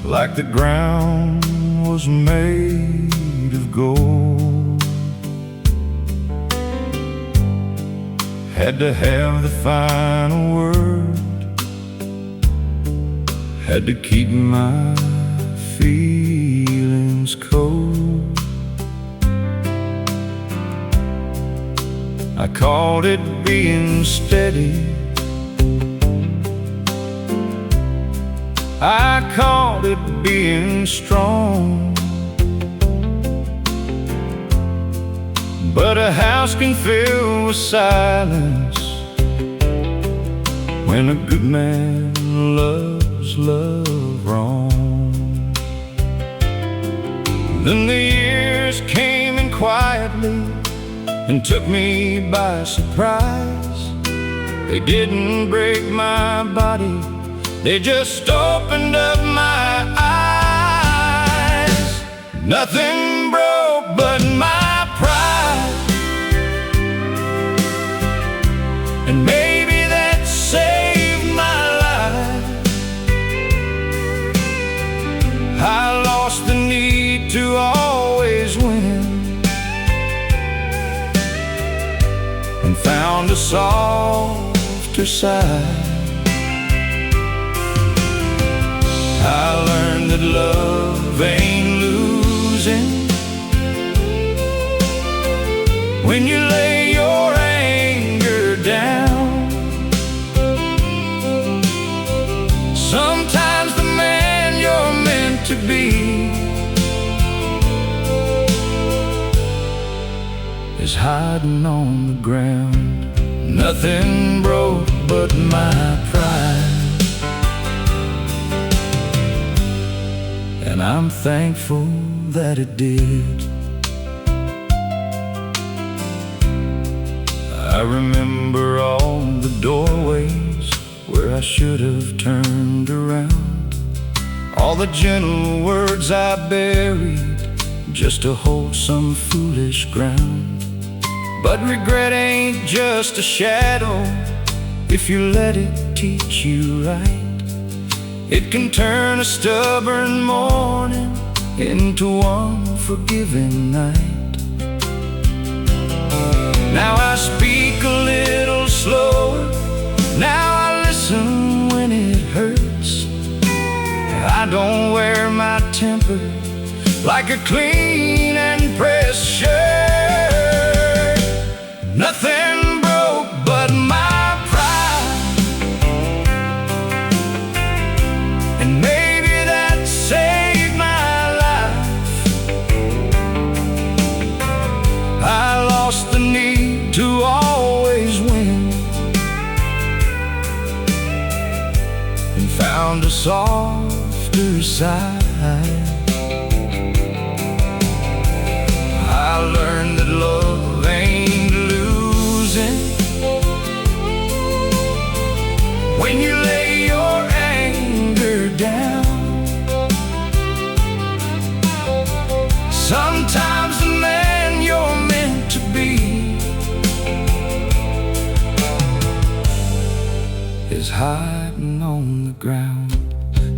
like the ground was made of gold. Had to have the final word, had to keep my feelings cold. I called it being steady, I called it being strong. But a house can fill with silence when a good man loves love wrong. Then the years came in quietly and took me by surprise. They didn't break my body, they just opened up my eyes. Nothing broke but my pride, and maybe that saved my life. I lost the need to always win and found a softer side. I learned that love ain't losing when you lay your anger down. Sometimes the man you're meant to be is hiding on the ground. Nothing broke but my pride, and I'm thankful that it did. I remember all the doorways where I should have turned around, all the gentle words I buried just to hold some foolish ground. But regret ain't just a shadow if you let it teach you right. It can turn a stubborn morning into one forgiving night. Now I speak a little slower, now I listen when it hurts. I don't wear my temper like a clean and pressed shirt. Nothing broke but my pride, and maybe that saved my life. I lost the need to always win and found a softer side. I learned that love ain't losing when you lay your anger down. Sometimes the man you're meant to be is hiding on the ground.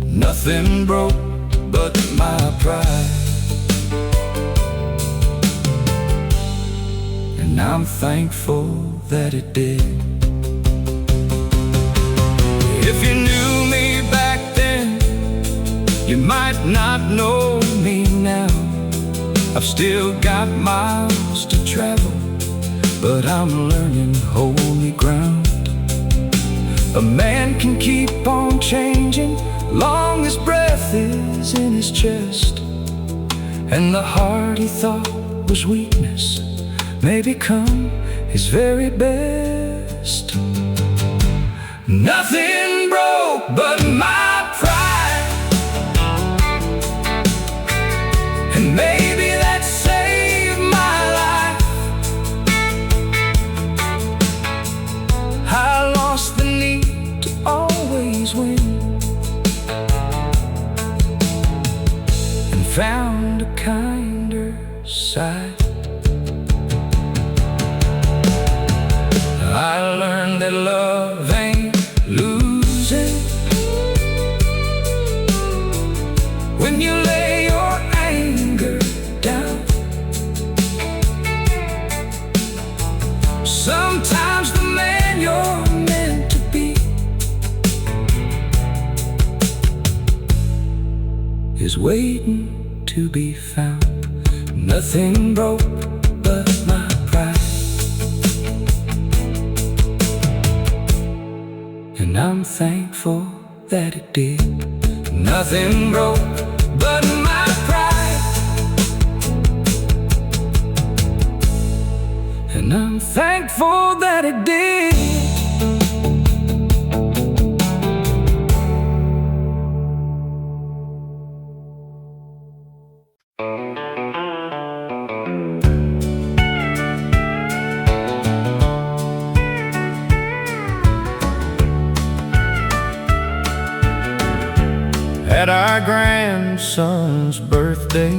Nothing broke but my pride, and I'm thankful that it did. If you knew me back then, you might not know me now. I've still got miles to travel, but I'm learning holy ground. A man can keep on changing long as breath is in his chest, and the heart he thought was weakness may become his very best. Nothing broke but my pride, and maybe that saved my life. I lost the need to always win and found a kinder side. I learned that love ain't losing is waiting to be found. Nothing broke but my pride, and I'm thankful that it did. Nothing broke but my pride, and I'm thankful that it did. At our grandson's birthday,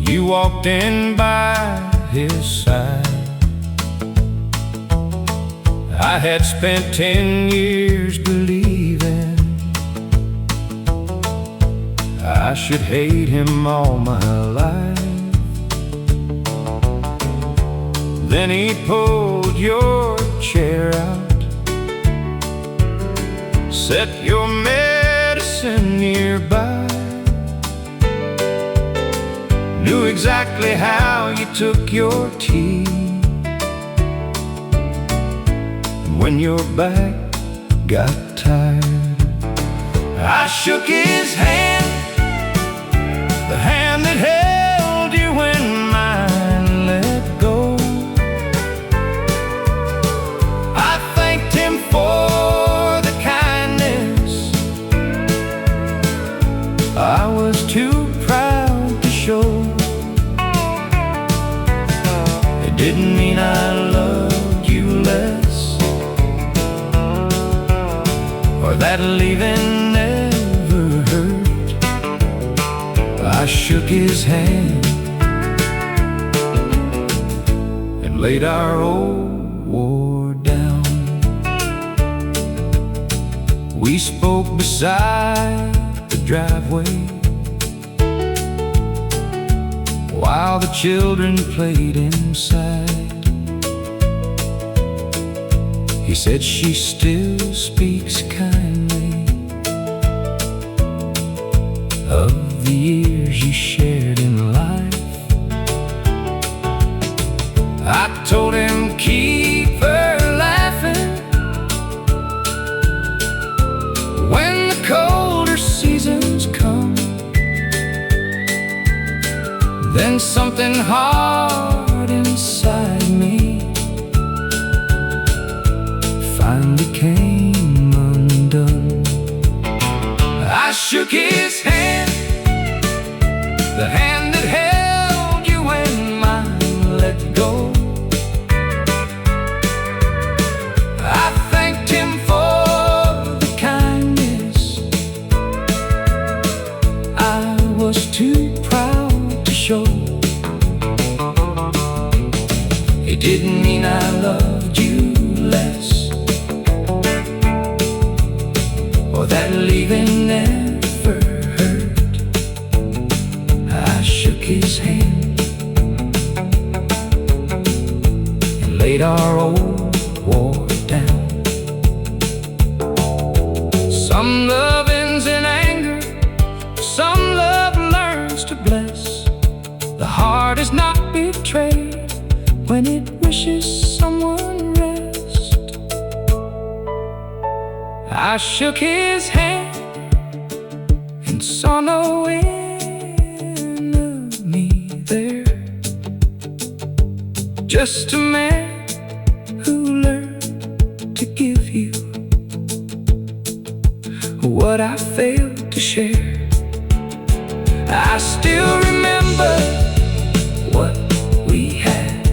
you walked in by his side. I had spent 10 years believing I should hate him all my life. Then he pulled your chair out, set your medicine nearby, knew exactly how you took your tea. When your back got tired, I shook his hand, the hand that held you when mine let go. I thanked him for the kindness I was too proud to show. It didn't mean I loved you less, or that leaving never hurt. I shook his hand and laid our old war down. We spoke beside the driveway while the children played inside. He said she still speaks kindly of the years you shared in life. I told him keep her laughing when the colder seasons come. Then something hard inside me finally came undone. I shook his hand, the hand that held you when mine let go. I thanked him for the kindness I was too proud to show. It didn't mean I loved you less, or that leaving never hurt. I shook his hand and laid our old war down. Some love ends in anger, some love learns to bless. The heart is not betrayed when it wishes someone rest. I shook his hand and saw no enemy there, just a man who learned to give you what I failed to share. I still remember what we had,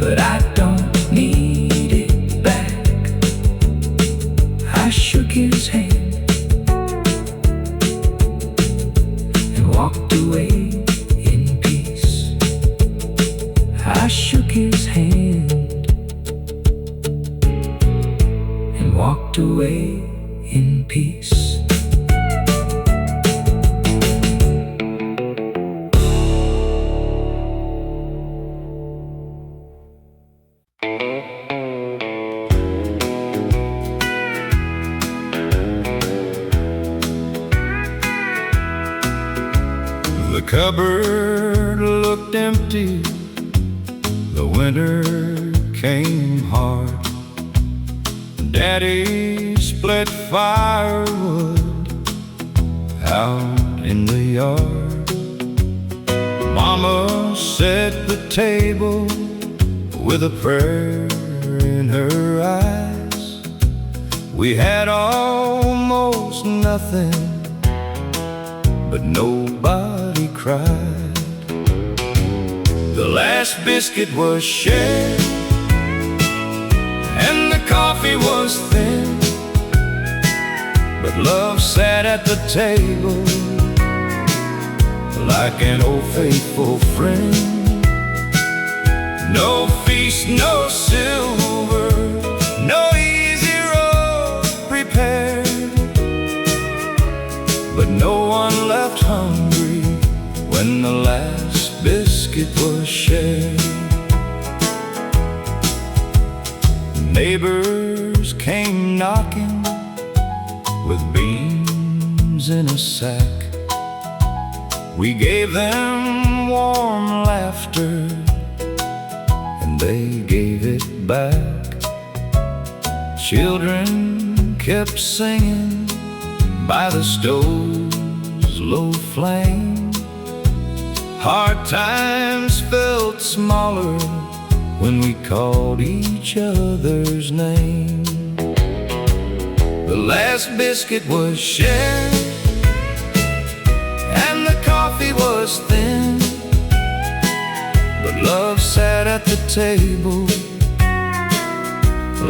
but I don't need it back. I shook his hand and walked away in peace. I shook his hand and walked away in peace. The cupboard looked empty, the winter came hard. Daddy split firewood out in the yard. Mama set the table with a prayer in her eyes. We had almost nothing, but nobody cried. The last biscuit was shared, and the coffee was thin, but love sat at the table like an old faithful friend. No feast, no silver, no easy road prepared, but no one left hungry when the last biscuit was shared. Neighbors came knocking with beans in a sack. We gave them warm laughter, and they gave it back. Children kept singing by the stove's low flame. Hard times felt smaller when we called each other's name. The last biscuit was shared, and the coffee was thin, but love sat at the table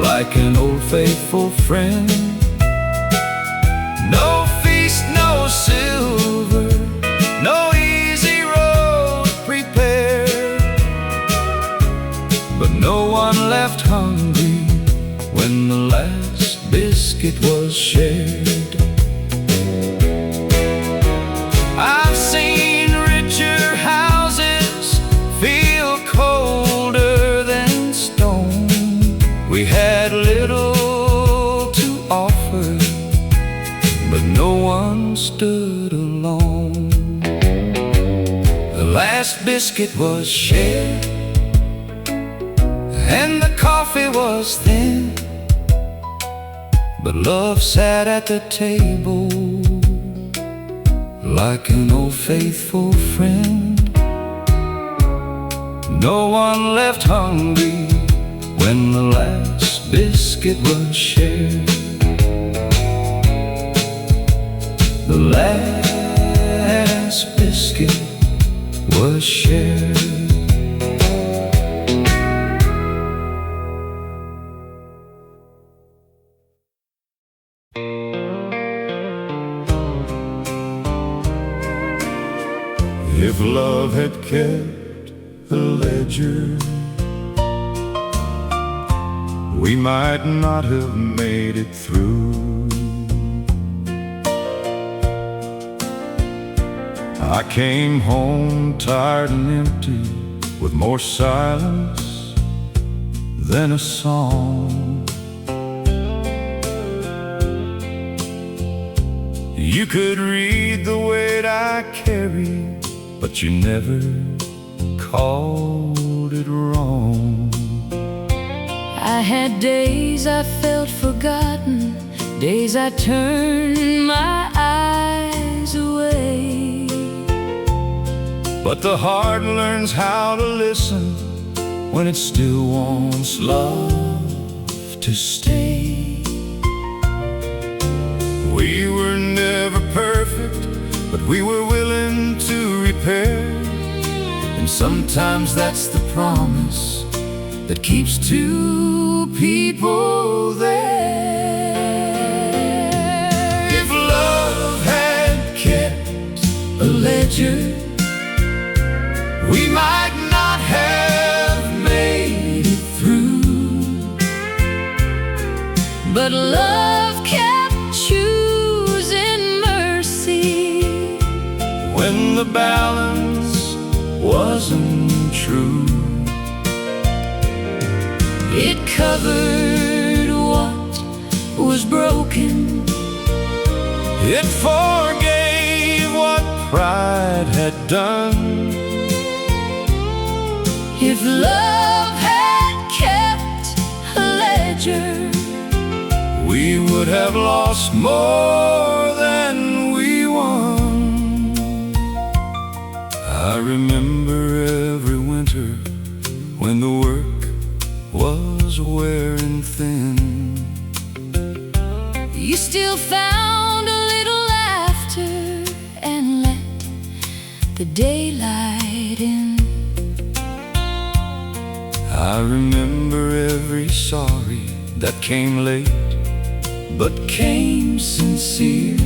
like an old faithful friend. No feast, no silver, no easy road prepared, but no one left hungry when the last biscuit was shared. I've seen richer houses feel colder than stone. We had little to offer, but no one stood alone. The last biscuit was shared, and the coffee was thin, but love sat at the table like an old faithful friend. No one left hungry when the last biscuit was shared. The last biscuit was shared. If love had kept a ledger, we might not have made it through. I came home tired and empty, with more silence than a song. You could read the weight I carry, but you never called it wrong. I had days I felt forgotten, days I turned my eyes away. But the heart learns how to listen when it still wants love to stay. We were never perfect, but we were willing to repair. And sometimes that's the promise that keeps two people there. If love had kept a ledger, we might not have made it through. But love kept choosing mercy when the balance wasn't true. It covered what was broken, it forgave what pride had done. If love had kept a ledger, we would have lost more than we won. I remember every winter when the work was wearing thin. you still found a little laughter and let the daylight in. I remember every sorry that came late but came sincere.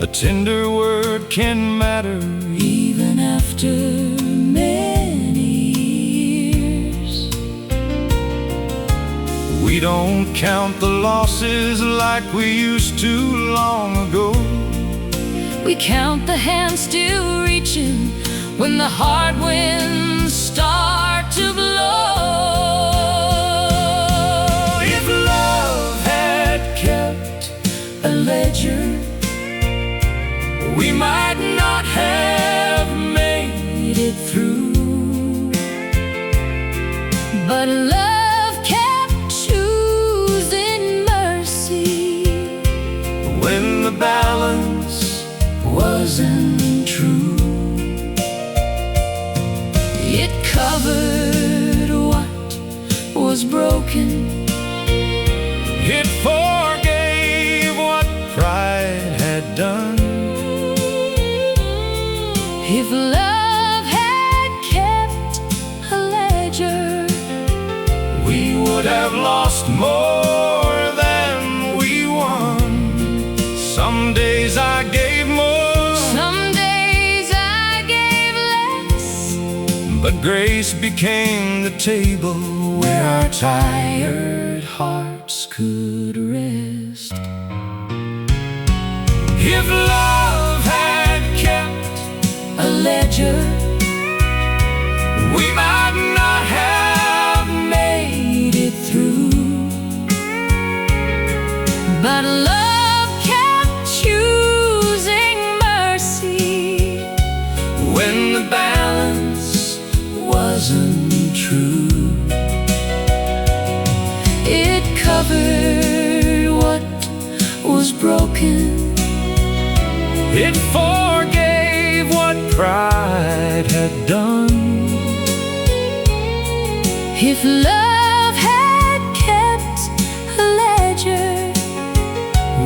A tender word can matter Even after many years, we don't count the losses like we used to long ago. we count the hands still reaching when the hard winds start to blow. If love had kept A ledger, we might not have made it through. but love kept choosing mercy When the balance wasn't true. It covered what was broken. it forgave what pride had done. If love had kept a ledger, We would have lost more than we won. Some days I gave more, some days I gave less, but grace became the table where our tired hearts could rest. If love had kept a ledger, we might not have made it through. But love kept choosing mercy when the balance wasn't true. It covered what was broken. it forgave what pride had done. If love had kept a ledger,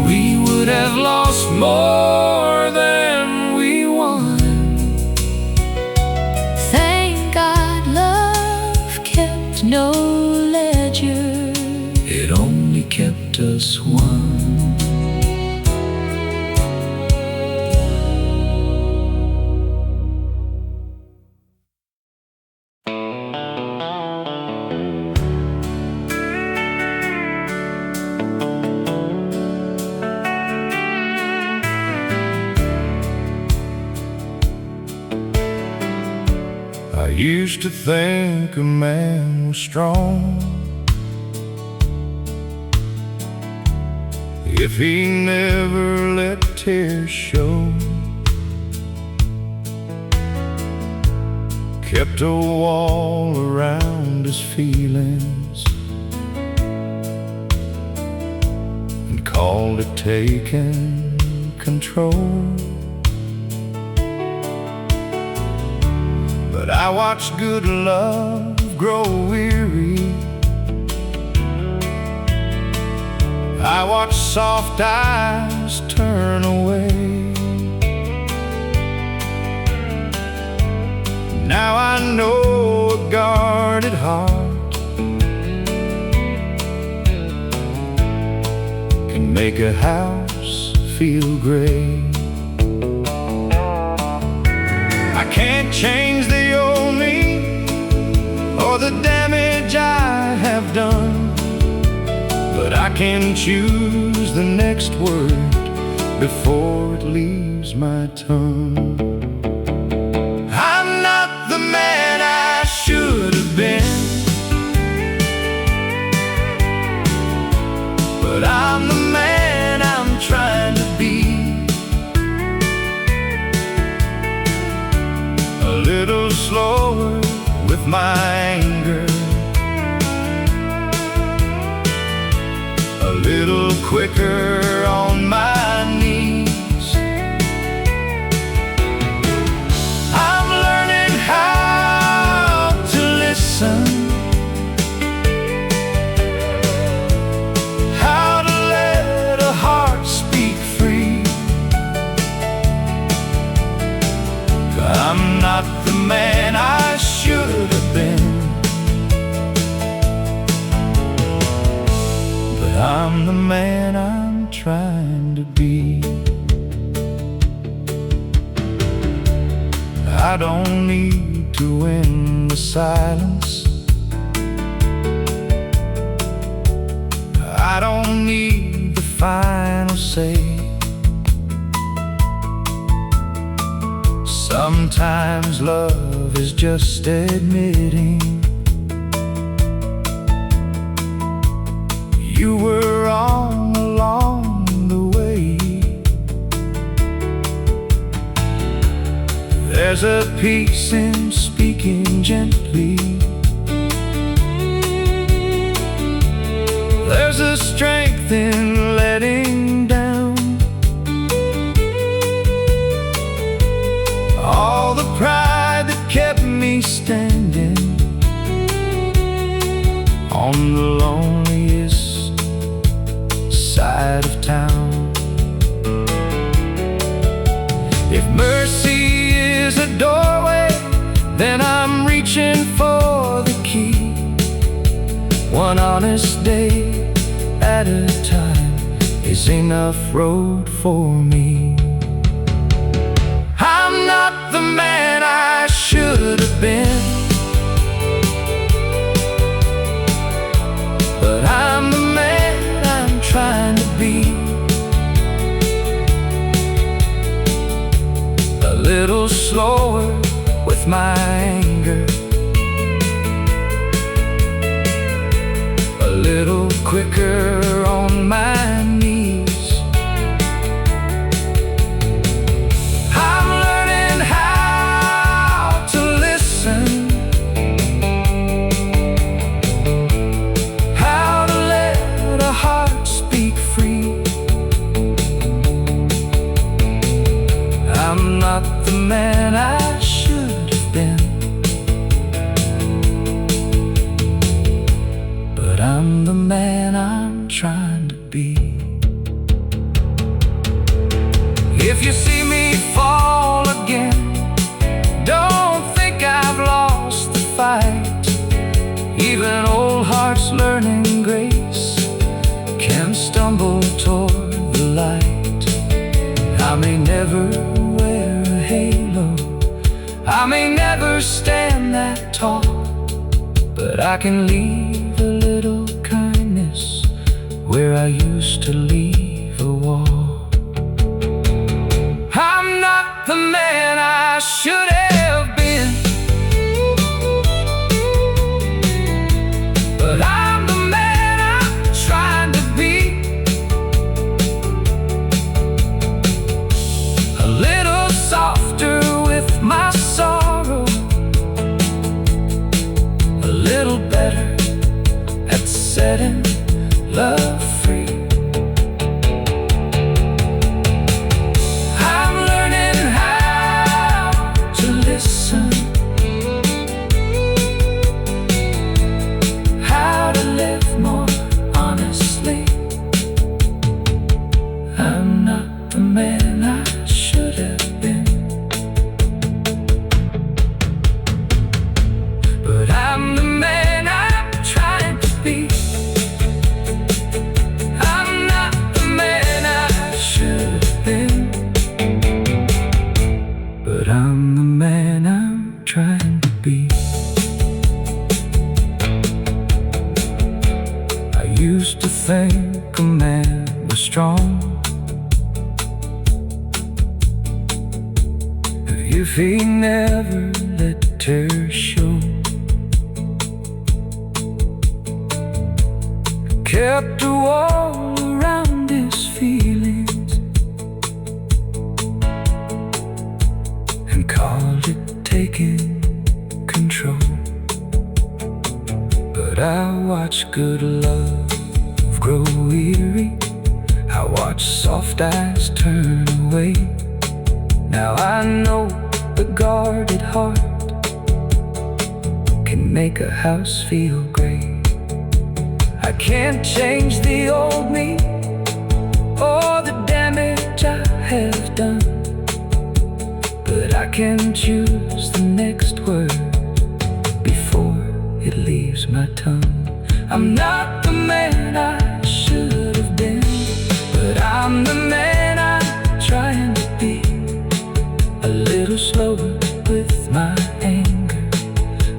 We would have lost more than we won. thank God love kept no ledger. It only kept us one. I used to think a man was strong if he never let tears show, kept a wall around his feelings and called it taking control. But I watched good love grow weary. I watched soft eyes turn away. Now I know a guarded heart can make a house feel great. I can't change the old me or the damage I have done, but I can choose the next word before it leaves my tongue. I'm not the man I should have been, but I'm the man I'm trying to be. my anger, a little quicker on my knees. I'm learning how to listen, how to let a heart speak free. I'm not the man I should have been, but I'm the man I'm trying to be. I don't need to win the silence, I don't need the final say. Sometimes love is just admitting you were wrong along the way. There's a peace in speaking gently, there's a strength in letting down all the pride that kept me standing on the loneliest side of town. If mercy is a doorway, then I'm reaching for the key. One honest day at a time is enough road for me. I'm not the man I should have been, but I'm the man I'm trying to be. A little slower with my anger, a little quicker on my knees. I'm learning how to listen, how to let a heart speak free. I'm not the man I should have been, but I'm the man I'm trying to be. If you see me fall again, don't think I've lost the fight. Even old hearts learning grace can stumble toward the light. I may never wear a halo, I may never stand that tall, but I can leave a little kindness where I used to leave a wall. I'm not the man I should have been, but I'm the man I'm trying to be. A little softer with my sorrow, a little better at setting love free. I'm learning how to listen, how to live more honestly. I'm not the man I should have been, but I'm the man I'm trying to be. I'm not the man I should have been, but I'm the man I'm trying to be. I used to think a man was strong if he never let tears show, kept a wall around his feelings and called it taking control. But I watch good love grow weary. I watch soft eyes turn away. Now I know the guarded heart can make a house feel great. I can't change the old me or the damage I have done, but I can choose the next word before it leaves my tongue. I'm not the man I should have been, but I'm the man I'm trying to be. A little slower with my anger,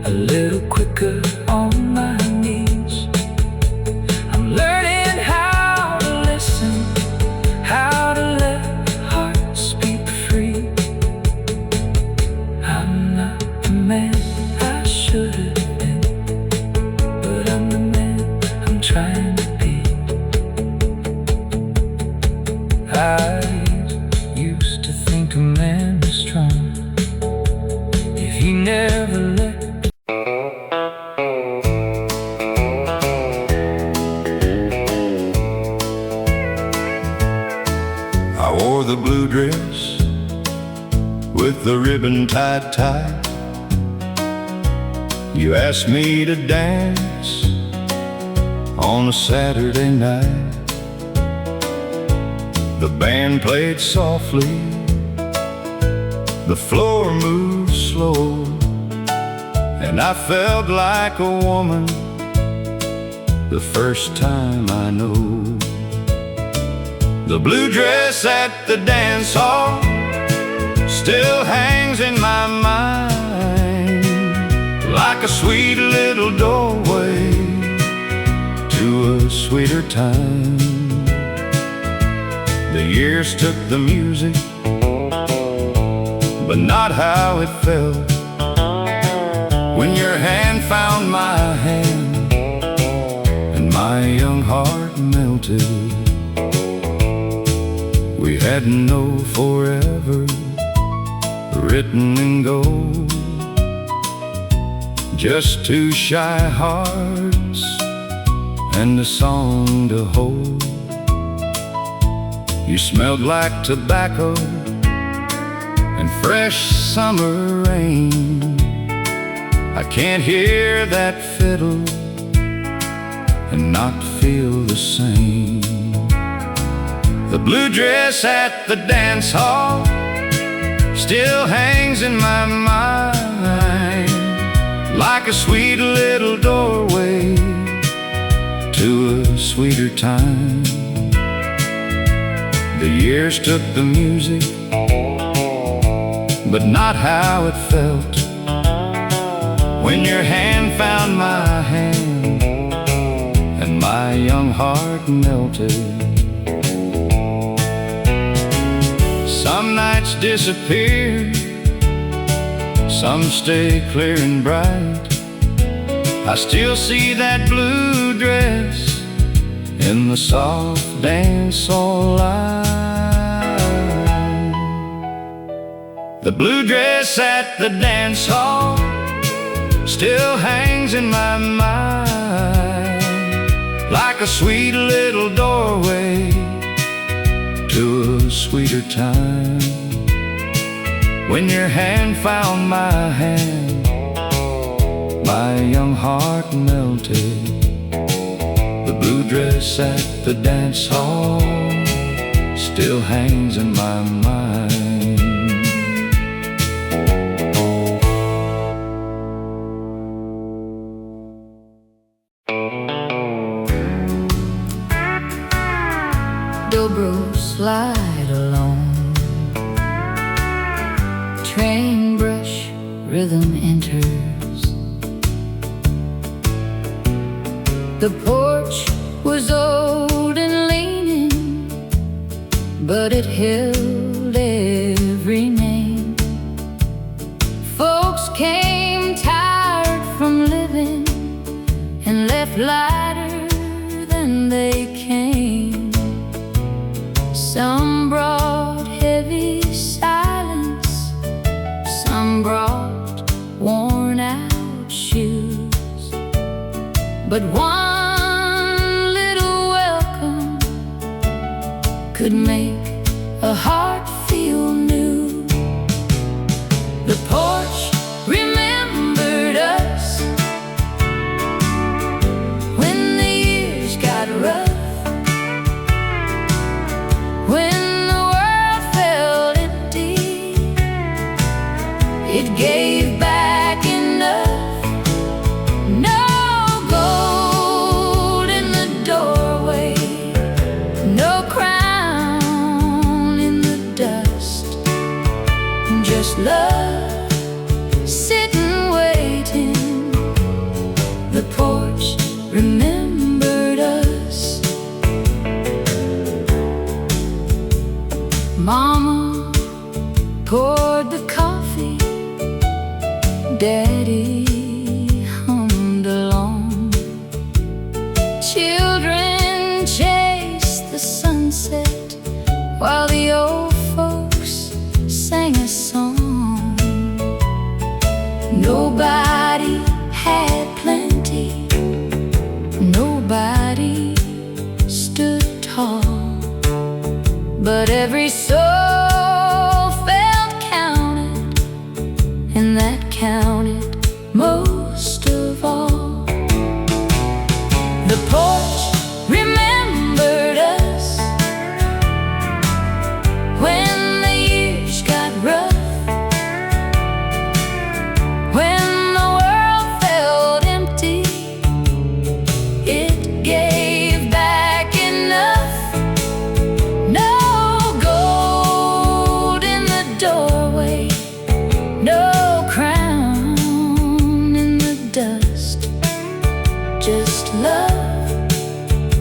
a little quicker on my knees. I'm learning how to listen, how to let hearts beat free. I'm not the man I should have been, but I'm the man I'm trying to be. I used to think a man was strong if he never let. I wore the blue dress with the ribbon tied tight. You asked me to dance on a Saturday night. The band played softly, the floor moved slow, and I felt like a woman the first time I know. The blue dress at the dance hall still hangs in my mind, like a sweet little doorway to a sweeter time. The years took the music, but not how it felt when your hand found my hand and my young heart melted. We had no forever written in gold, just two shy hearts and a song to hold. You smelled like tobacco and fresh summer rain. I can't hear that fiddle and not feel the same. The blue dress at the dance hall still hangs in my mind, like a sweet little doorway to a sweeter time. The years took the music, but not how it felt when your hand found my hand and my young heart melted. Some nights disappear, some stay clear and bright. I still see that blue dress in the soft dance hall light. The blue dress at the dance hall still hangs in my mind, like a sweet little doorway to a sweeter time. When your hand found my hand, my young heart melted. The blue dress at the dance hall still hangs in my mind. Dobro slide along, train brush rhythm enters. The porch was old and leaning, but it held every name. Folks came tired from living and left lighter than they came. Some brought heavy silence, some brought worn out shoes. but one little welcome could make a heart feel new. The porch remembered us when the years got rough, when the world felt empty. It gave back enough. No gold in the doorway, no crown in the dust, just love sitting waiting. The porch remembered us. Mama poured the coffee, Daddy hummed along. Children chased the sunset while the old folks sang a song. Nobody had plenty, nobody stood tall, but every soul felt counted, and that counted most of all. The porch remembered us when the years got rough, when the world felt empty. It gave back enough. No gold in the doorway, no crown in the dust, just love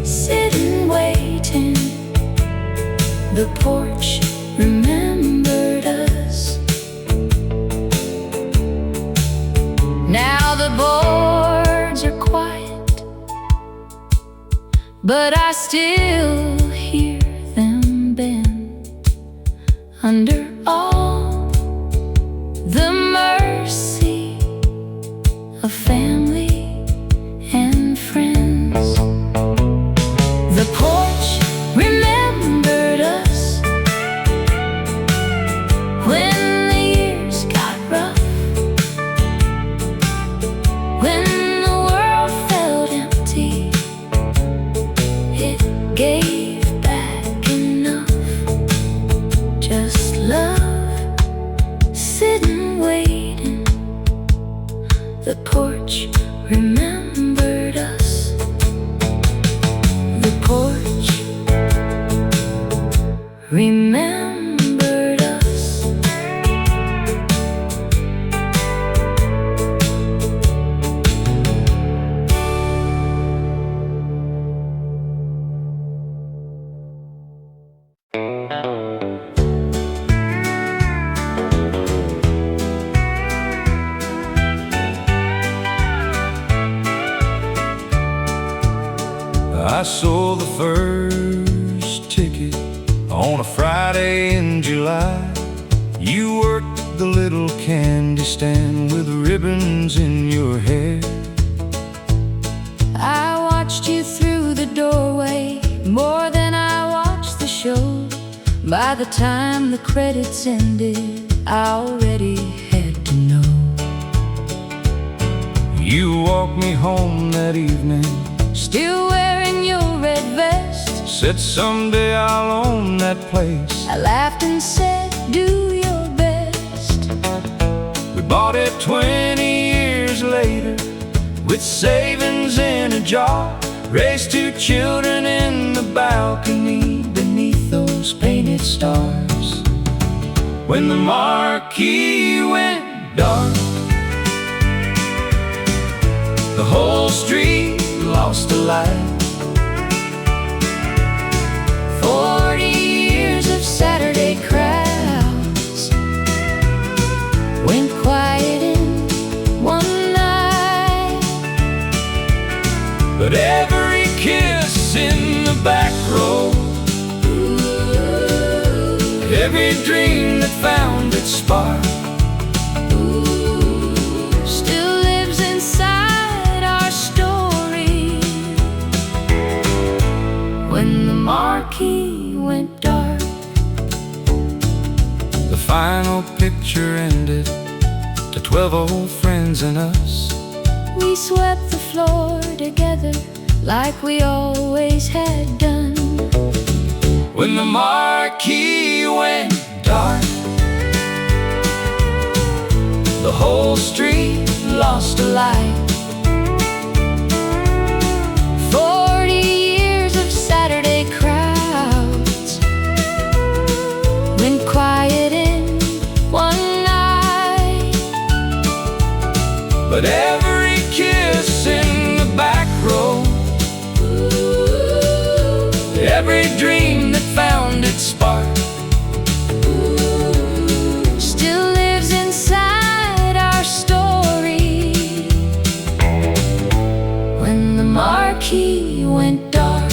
sitting waiting. The porch remembered us. Now the boards are quiet, but I still hear them bend under all the mercy of family and friends. The porch remembered us when the years got rough, when the world felt empty. It gave back enough, just love sitting waiting. The porch remembered us. The porch remembered us. I sold the first ticket on a Friday in July. You worked the little candy stand with ribbons in your hair. I watched you through the doorway more than I watched the show. By the time the credits ended, I already had to know. You walked me home that evening, Still wearing your red vest. said someday I'll own that place. I laughed and said, do your best. We bought it 20 years later with savings in a jar. Raised 2 children in the balcony beneath those painted stars. When the marquee went dark, the whole street lost a light. 40 years of Saturday crowds went quiet in one night. But every kiss in the back road, every dream that found its spark, still lives inside our story marquee went dark. The final picture ended, the 12 old friends and us. We swept the floor together like we always had done. When the marquee went dark, the whole street lost a light. 40 years of Saturday crowds went quiet in one night. But every kiss in the back row, every dream that found its spark, still lives inside our story. When the marquee went dark,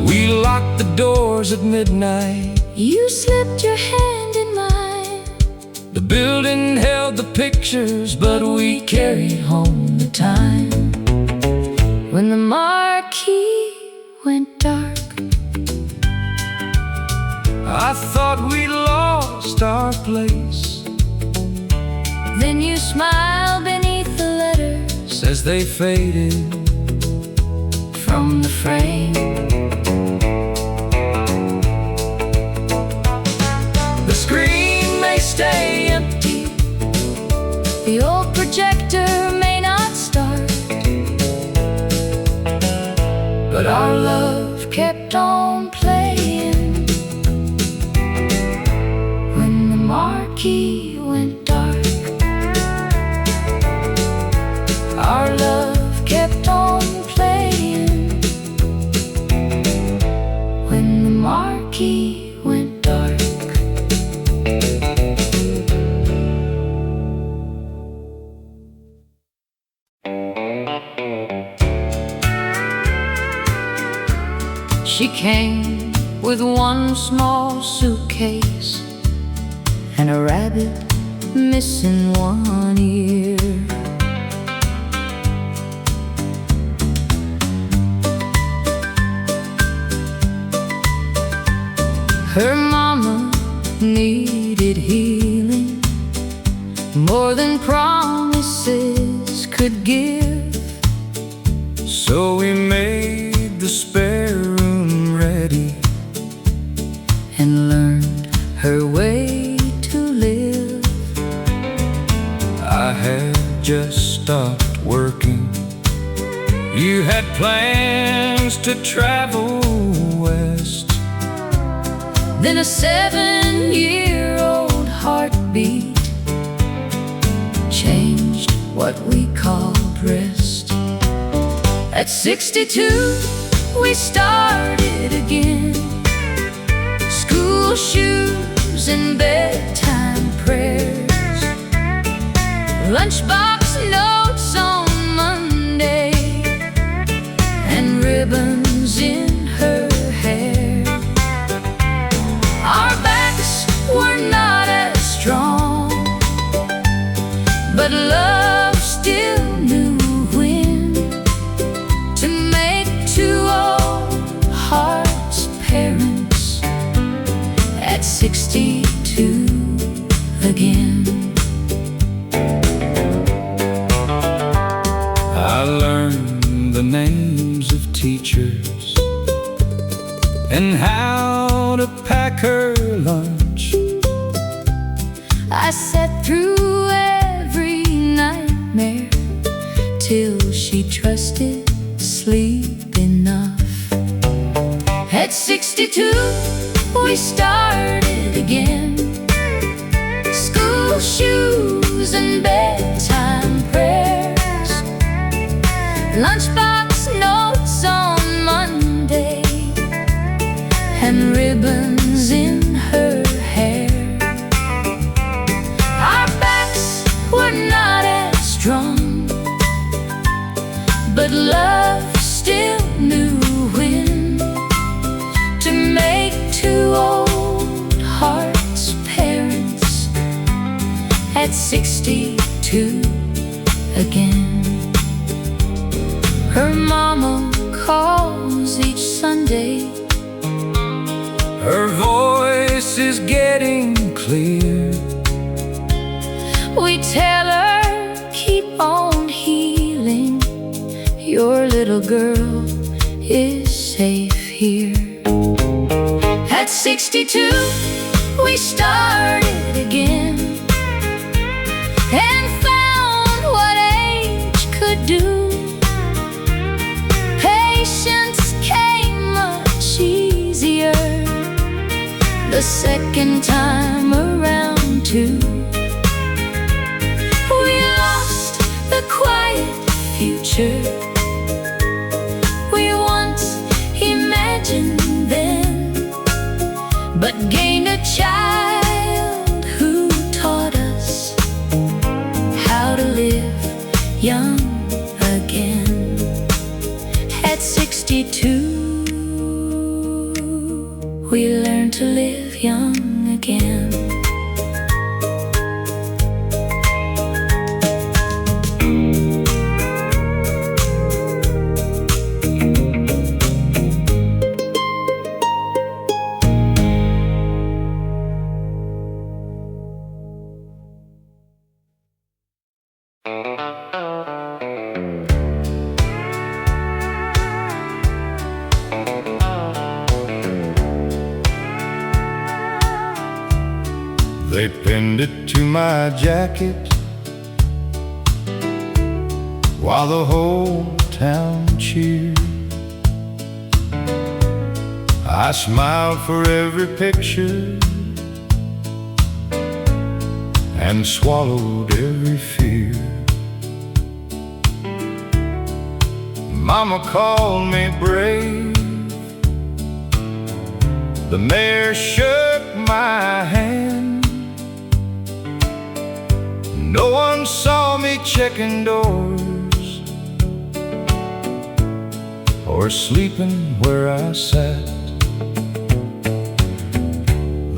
we locked the doors at midnight. you slipped your hand in mine. The building held the pictures, but we carried home the time. When the marquee went dark, I thought we lost our place. then you smiled beneath the letters As they faded from the frame. the screen may stay empty, The old projector may not start, but our love kept on playing. When the marquee went dark, our love kept on playing. When the marquee went dark. She came with one small suitcase and a rabbit missing one ear. Her mama needed healing more than promises could give. so we made the spare room ready And learned her way to live. I had just stopped working. You had plans to travel west. Then a 7-year-old heartbeat changed what we called rest. At 62, we started again. School shoes and bedtime prayers, lunchbox notes on Monday, and ribbons in her hair. Our backs were not as strong, but love still knew when to make two old hearts parents at 62 again. I learned the names of teachers and how to pack her lunch. I sat through every nightmare till she trusted sleep enough. At 62, we started again. School shoes and bedtime prayers, lunchbox notes on Monday, and ribbons in her hair. Our backs were not as strong, but love still knew when to make two old hearts parents at 62 again. Her mama calls each Sunday voice is getting clear. We tell her, keep on healing. Your little girl is safe here. At 62, we started again and found what age could do. Patience came much easier the second time around too. We lost the quiet future we once imagined then, but gained a child who taught us how to live young again. At 62, we learned to live young again. They pinned it to my jacket while the whole town cheered. I smiled for every picture and swallowed every fear. Mama called me brave. The mayor shook my hand. No one saw me checking doors or sleeping where I sat.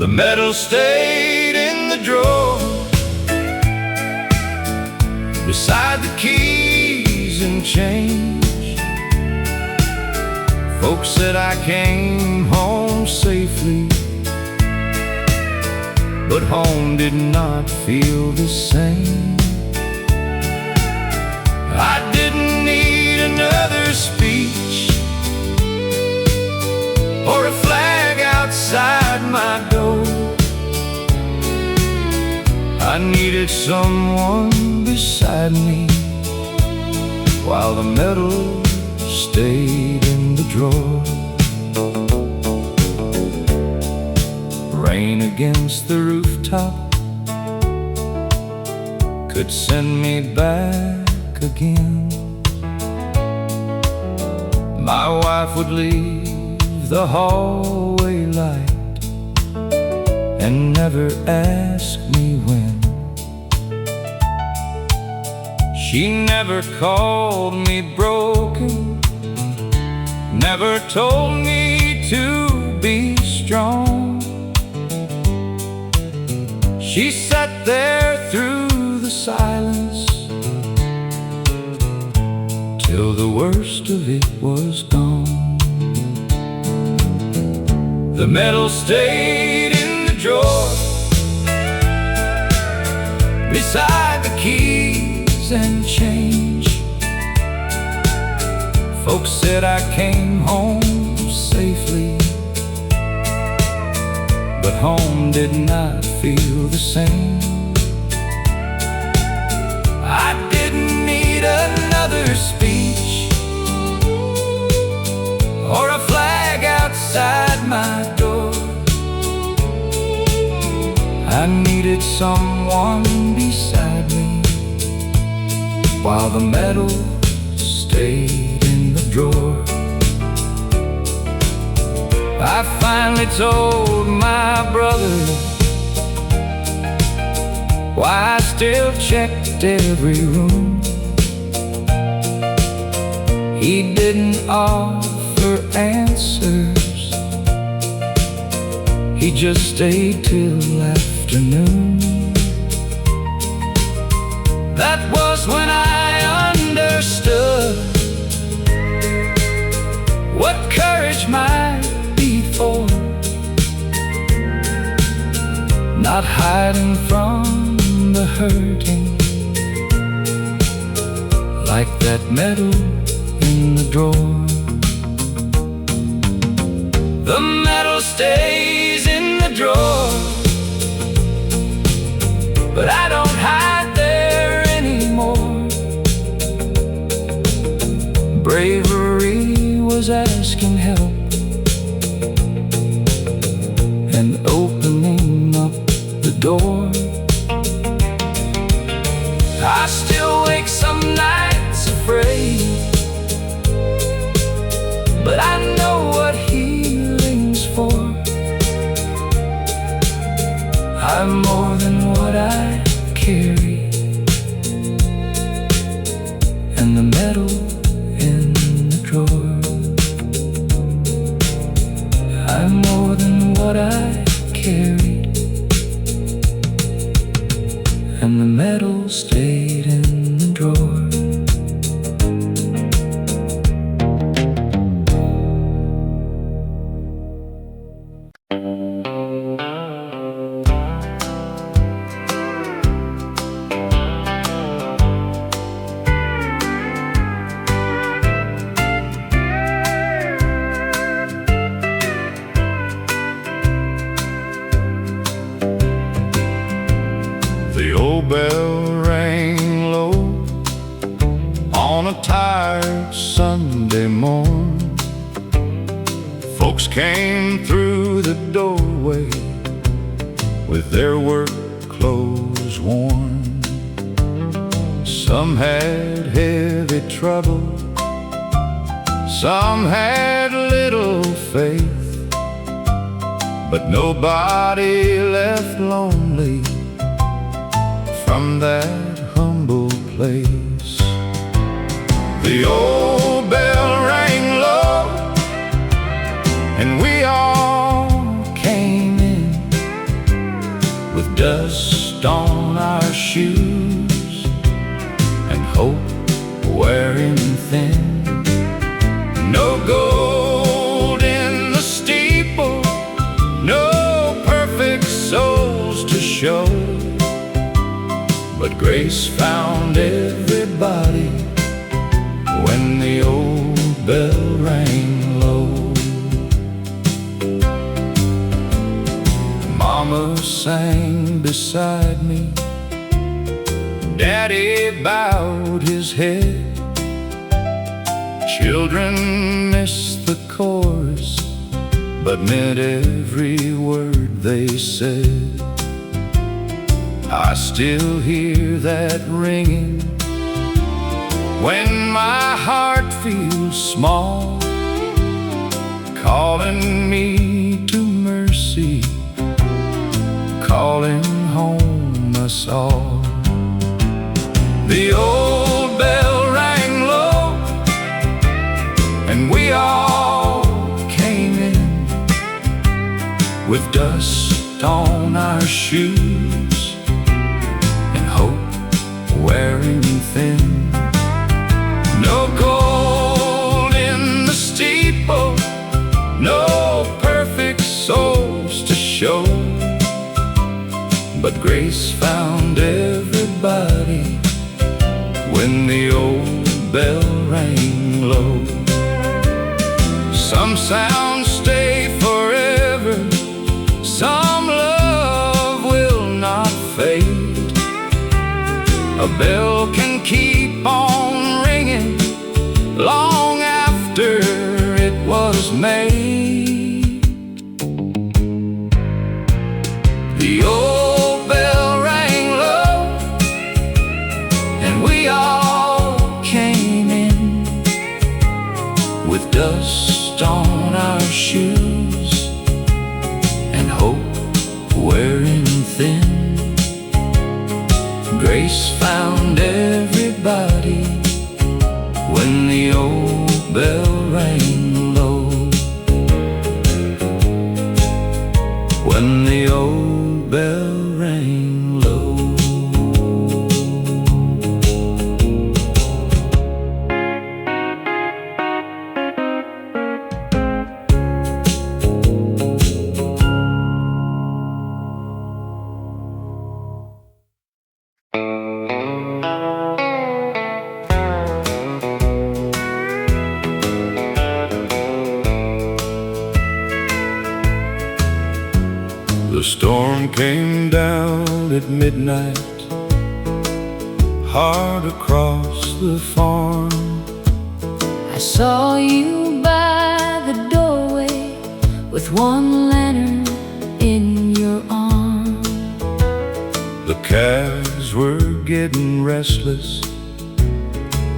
The medal stayed in the drawer beside the keys and change. Folks said I came home safely, but home did not feel the same. I didn't need another speech or a flag outside my door. I needed someone beside me while the medal stayed in the drawer. Rain against the rooftop could send me back again. My wife would leave the hallway light and never ask me when. She never called me broken, never told me to be strong. She sat there through the silence till the worst of it was gone. The medal stayed in the drawer beside the keys and change. Folks said I came home safely, but home did not feel the same. I didn't need another speech or a flag outside my door. I needed someone beside me while the medal stayed in the drawer. I finally told my brother why I still checked every room. He didn't offer answers, he just stayed till afternoon. That was when I understood what courage might be for. not hiding from the hurting, like that medal in the drawer. The medal stays in the drawer, but I don't hide there anymore. Bravery was asking help and opening up the door. I still wake some nights afraid, but I know what healing's for. I'm more than what I carry, and the medal in the drawer. I'm more than what I carried, and the medal stayed in the drawer. The old bell rang low on a tired Sunday morn. Folks came through the doorway with their work clothes worn. Some had heavy trouble, some had little faith, but nobody left lonely from that humble place. The old bell rang low, and we all came in with dust on our shoes and hope wearing thin. No gold in the steeple, no perfect souls to show, but grace found everybody when the old bell rang low. Mama sang beside me, Daddy bowed his head. Children missed the chorus, but meant every word they said. I still hear that ringing when my heart feels small, calling me to mercy, calling home us all. The old bell rang low, and we all came in with dust on our shoes and hope wearing thin. No gold in the steeple, no perfect souls to show, but grace found everybody when the old bell rang low. Some sounds stay forever, some love will not fade. A bell can keep on ringing long after it was made. The old bell rang low, and we all came in with dust on our shoes and hope wearing thin. Grace found everybody when the old bell rang low. When the old bell rang low. storm came down at midnight, hard across the farm. I saw you by the doorway with one lantern in your arm. The calves were getting restless,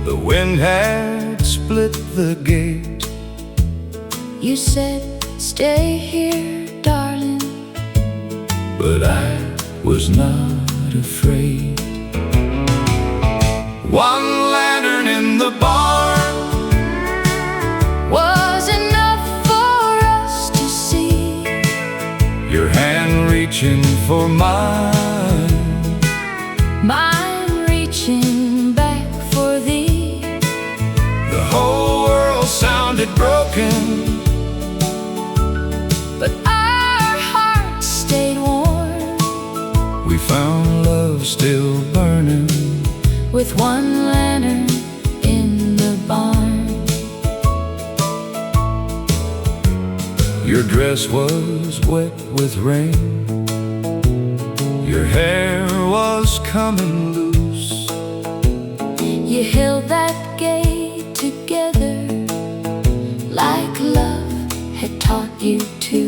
the wind had split the gate. You said, "Stay here, darling," but I was not afraid. One lantern in the barn was enough for us to see. Your hand reaching for mine, mine reaching back for thee. The whole world sounded broken, but our hearts stayed warm. We found love still burning with one lantern in the barn. Your dress was wet with rain, your hair was coming loose. You held that gate together like love had taught you to.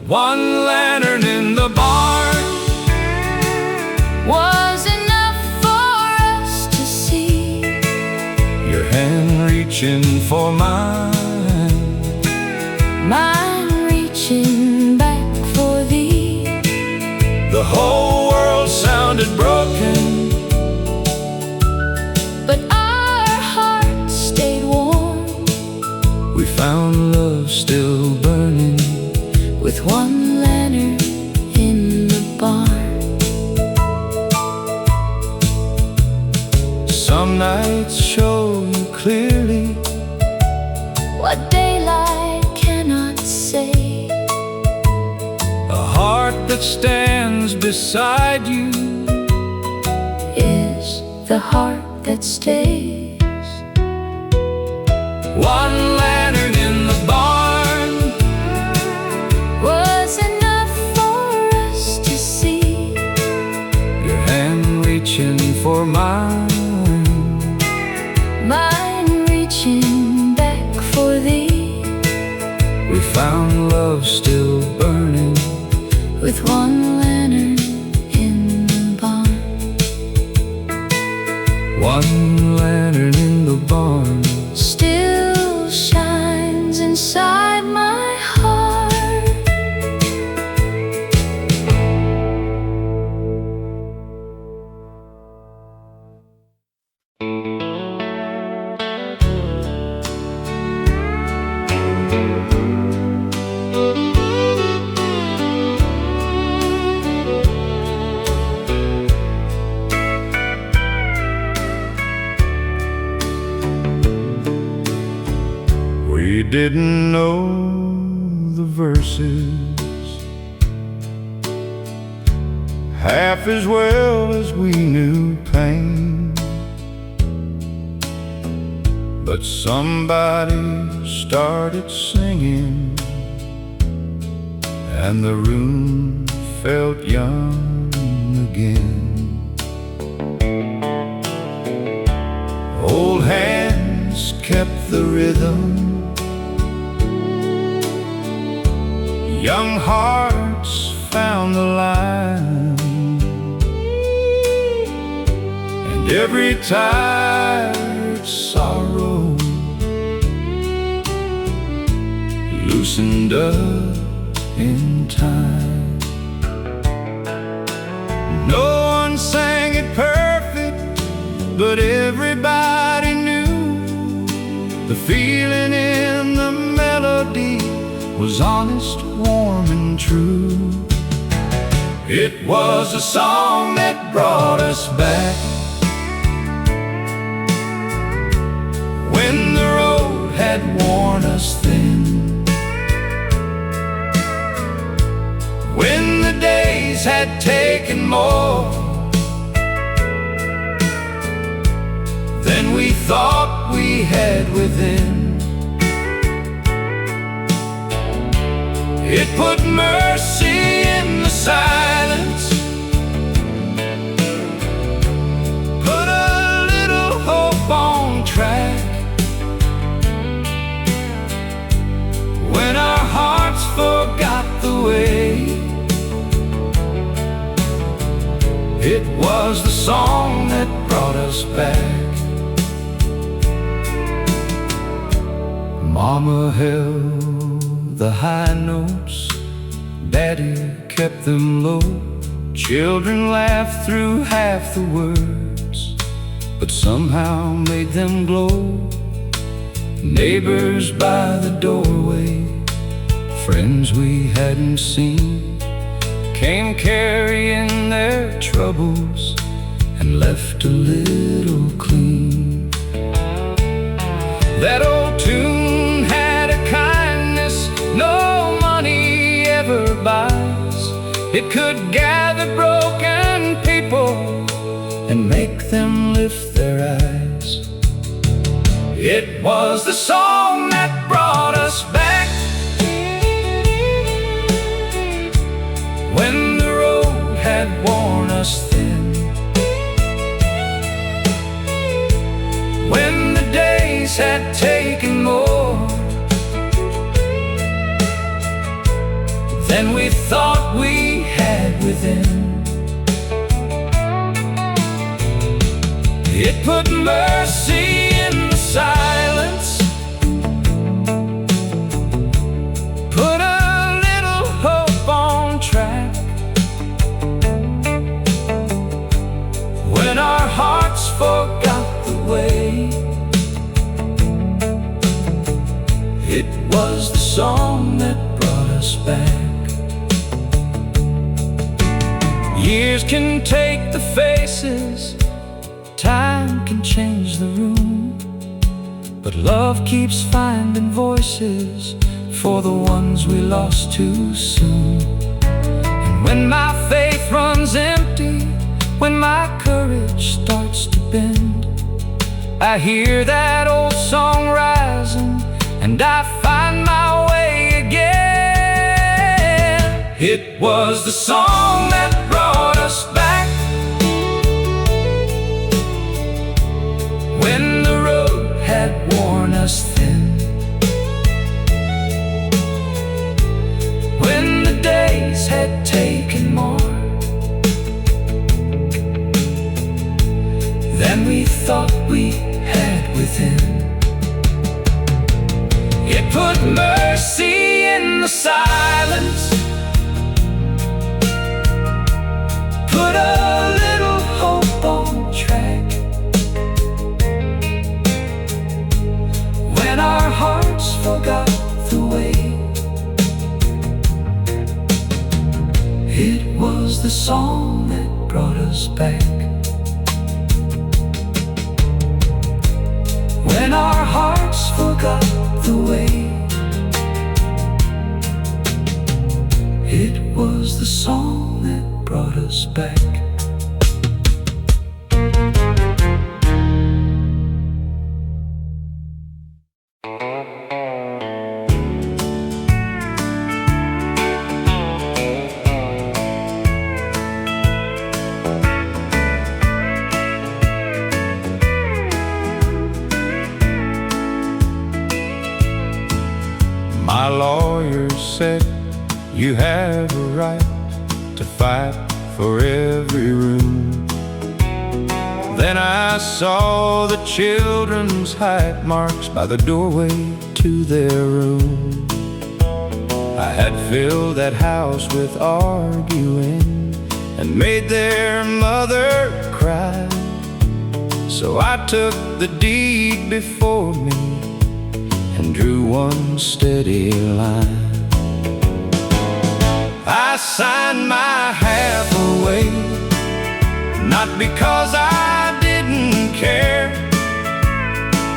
One lantern in the barn was enough for us to see. Your hand reaching for mine, mine reaching back for thee. The whole world sounded broken, but our hearts stayed warm. We found love still burning with one lantern in the barn. Some nights show you clearly what daylight cannot say. A heart that stands beside you is the heart that stays. One lantern in the barn was enough for us to see. Your hand reaching for mine, mine reaching back for thee. We found love still burning with one lantern in the barn. One lantern in the barn still shines inside my heart. We didn't know the verses half as well as we knew pain, but somebody started singing and the room felt young again. Old hands kept the rhythm, young hearts found the line, and every tired sorrow loosened up in time. No one sang it perfect, but everybody knew the feeling in the melody was honest, warm and true. It was a song that brought us back when the road had worn us thin, when the days had taken more than we thought we had within. It put mercy in the silence, put a little hope on track. When our hearts forgot the way, it was the song that brought us back. Mama held the high notes, Daddy kept them low. Children laughed through half the words, but somehow made them glow. Neighbors by the doorway, friends we hadn't seen, came carrying their troubles and left a little clean. That old tune had a kindness no money ever buys. It could gather broken people and make them lift their eyes. It was the song that brought us back when the road had worn us thin, when the days had taken more than we thought we had within. It put mercy in the silence, put a little hope on track. When our hearts forgot the way, it was the song that brought us back. Years can take the faces, time can change the room, but love keeps finding voices for the ones we lost too soon. And when my faith runs empty, when my courage starts to bend, I hear that old song rising and I find my way again. It was the song that brought us back when the road had worn us thin, when the days had taken more than we thought we had within. It put mercy in the silence, put a little hope on track. When our hearts forgot the way, it was the song that brought us back. When our hearts forgot the way, it was the song that brought us back. My lawyer said you have a right to fight for every room. Then I saw the children's height marks by the doorway to their room. I had filled that house with arguing and made their mother cry. So I took the deed before me and drew one steady line. I signed my half away, not because I didn't care.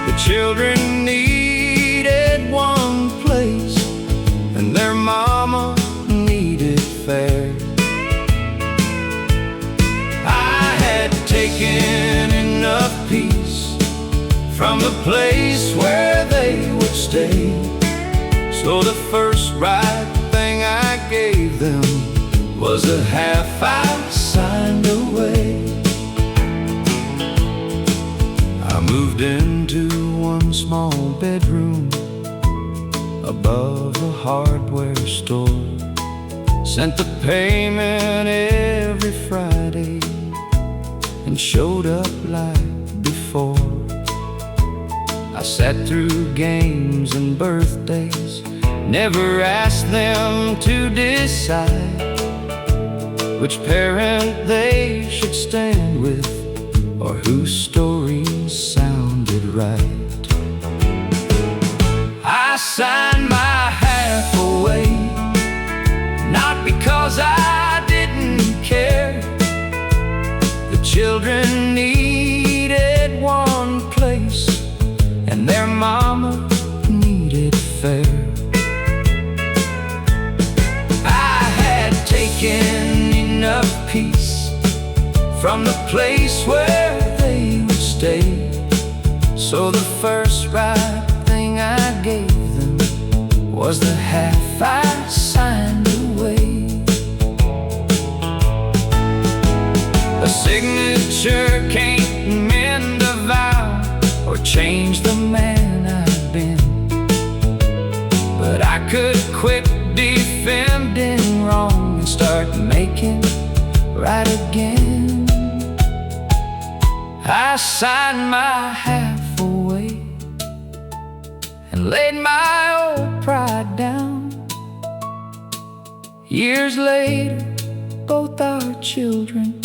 The children needed one place, and their mama needed fair. I had taken enough peace from the place where they would stay, so the first right thing was the half I signed away. I moved into one small bedroom above a hardware store. Sent the payment every Friday and showed up like before. I sat through games and birthdays, never asked them to decide which parent they should stand with or whose stories sounded right. I signed my half away, not because I didn't care. The children needed one place, and their mama needed fair. I had taken enough peace from the place where they would stay, so the first right thing I gave them was the half I signed away. A signature can't mend a vow or change the man I've been, but I could quit defending wrong and start making right again. I signed my half away and laid my old pride down. Years later, both our children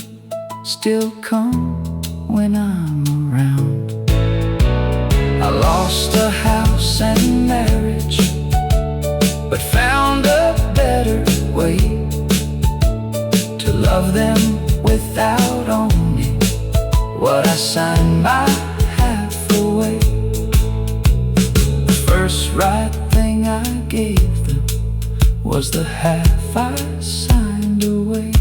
still come when I'm around. I lost a house and marriage, but found a better way to love them without owning what I signed my half away. The first right thing I gave them was the half I signed away.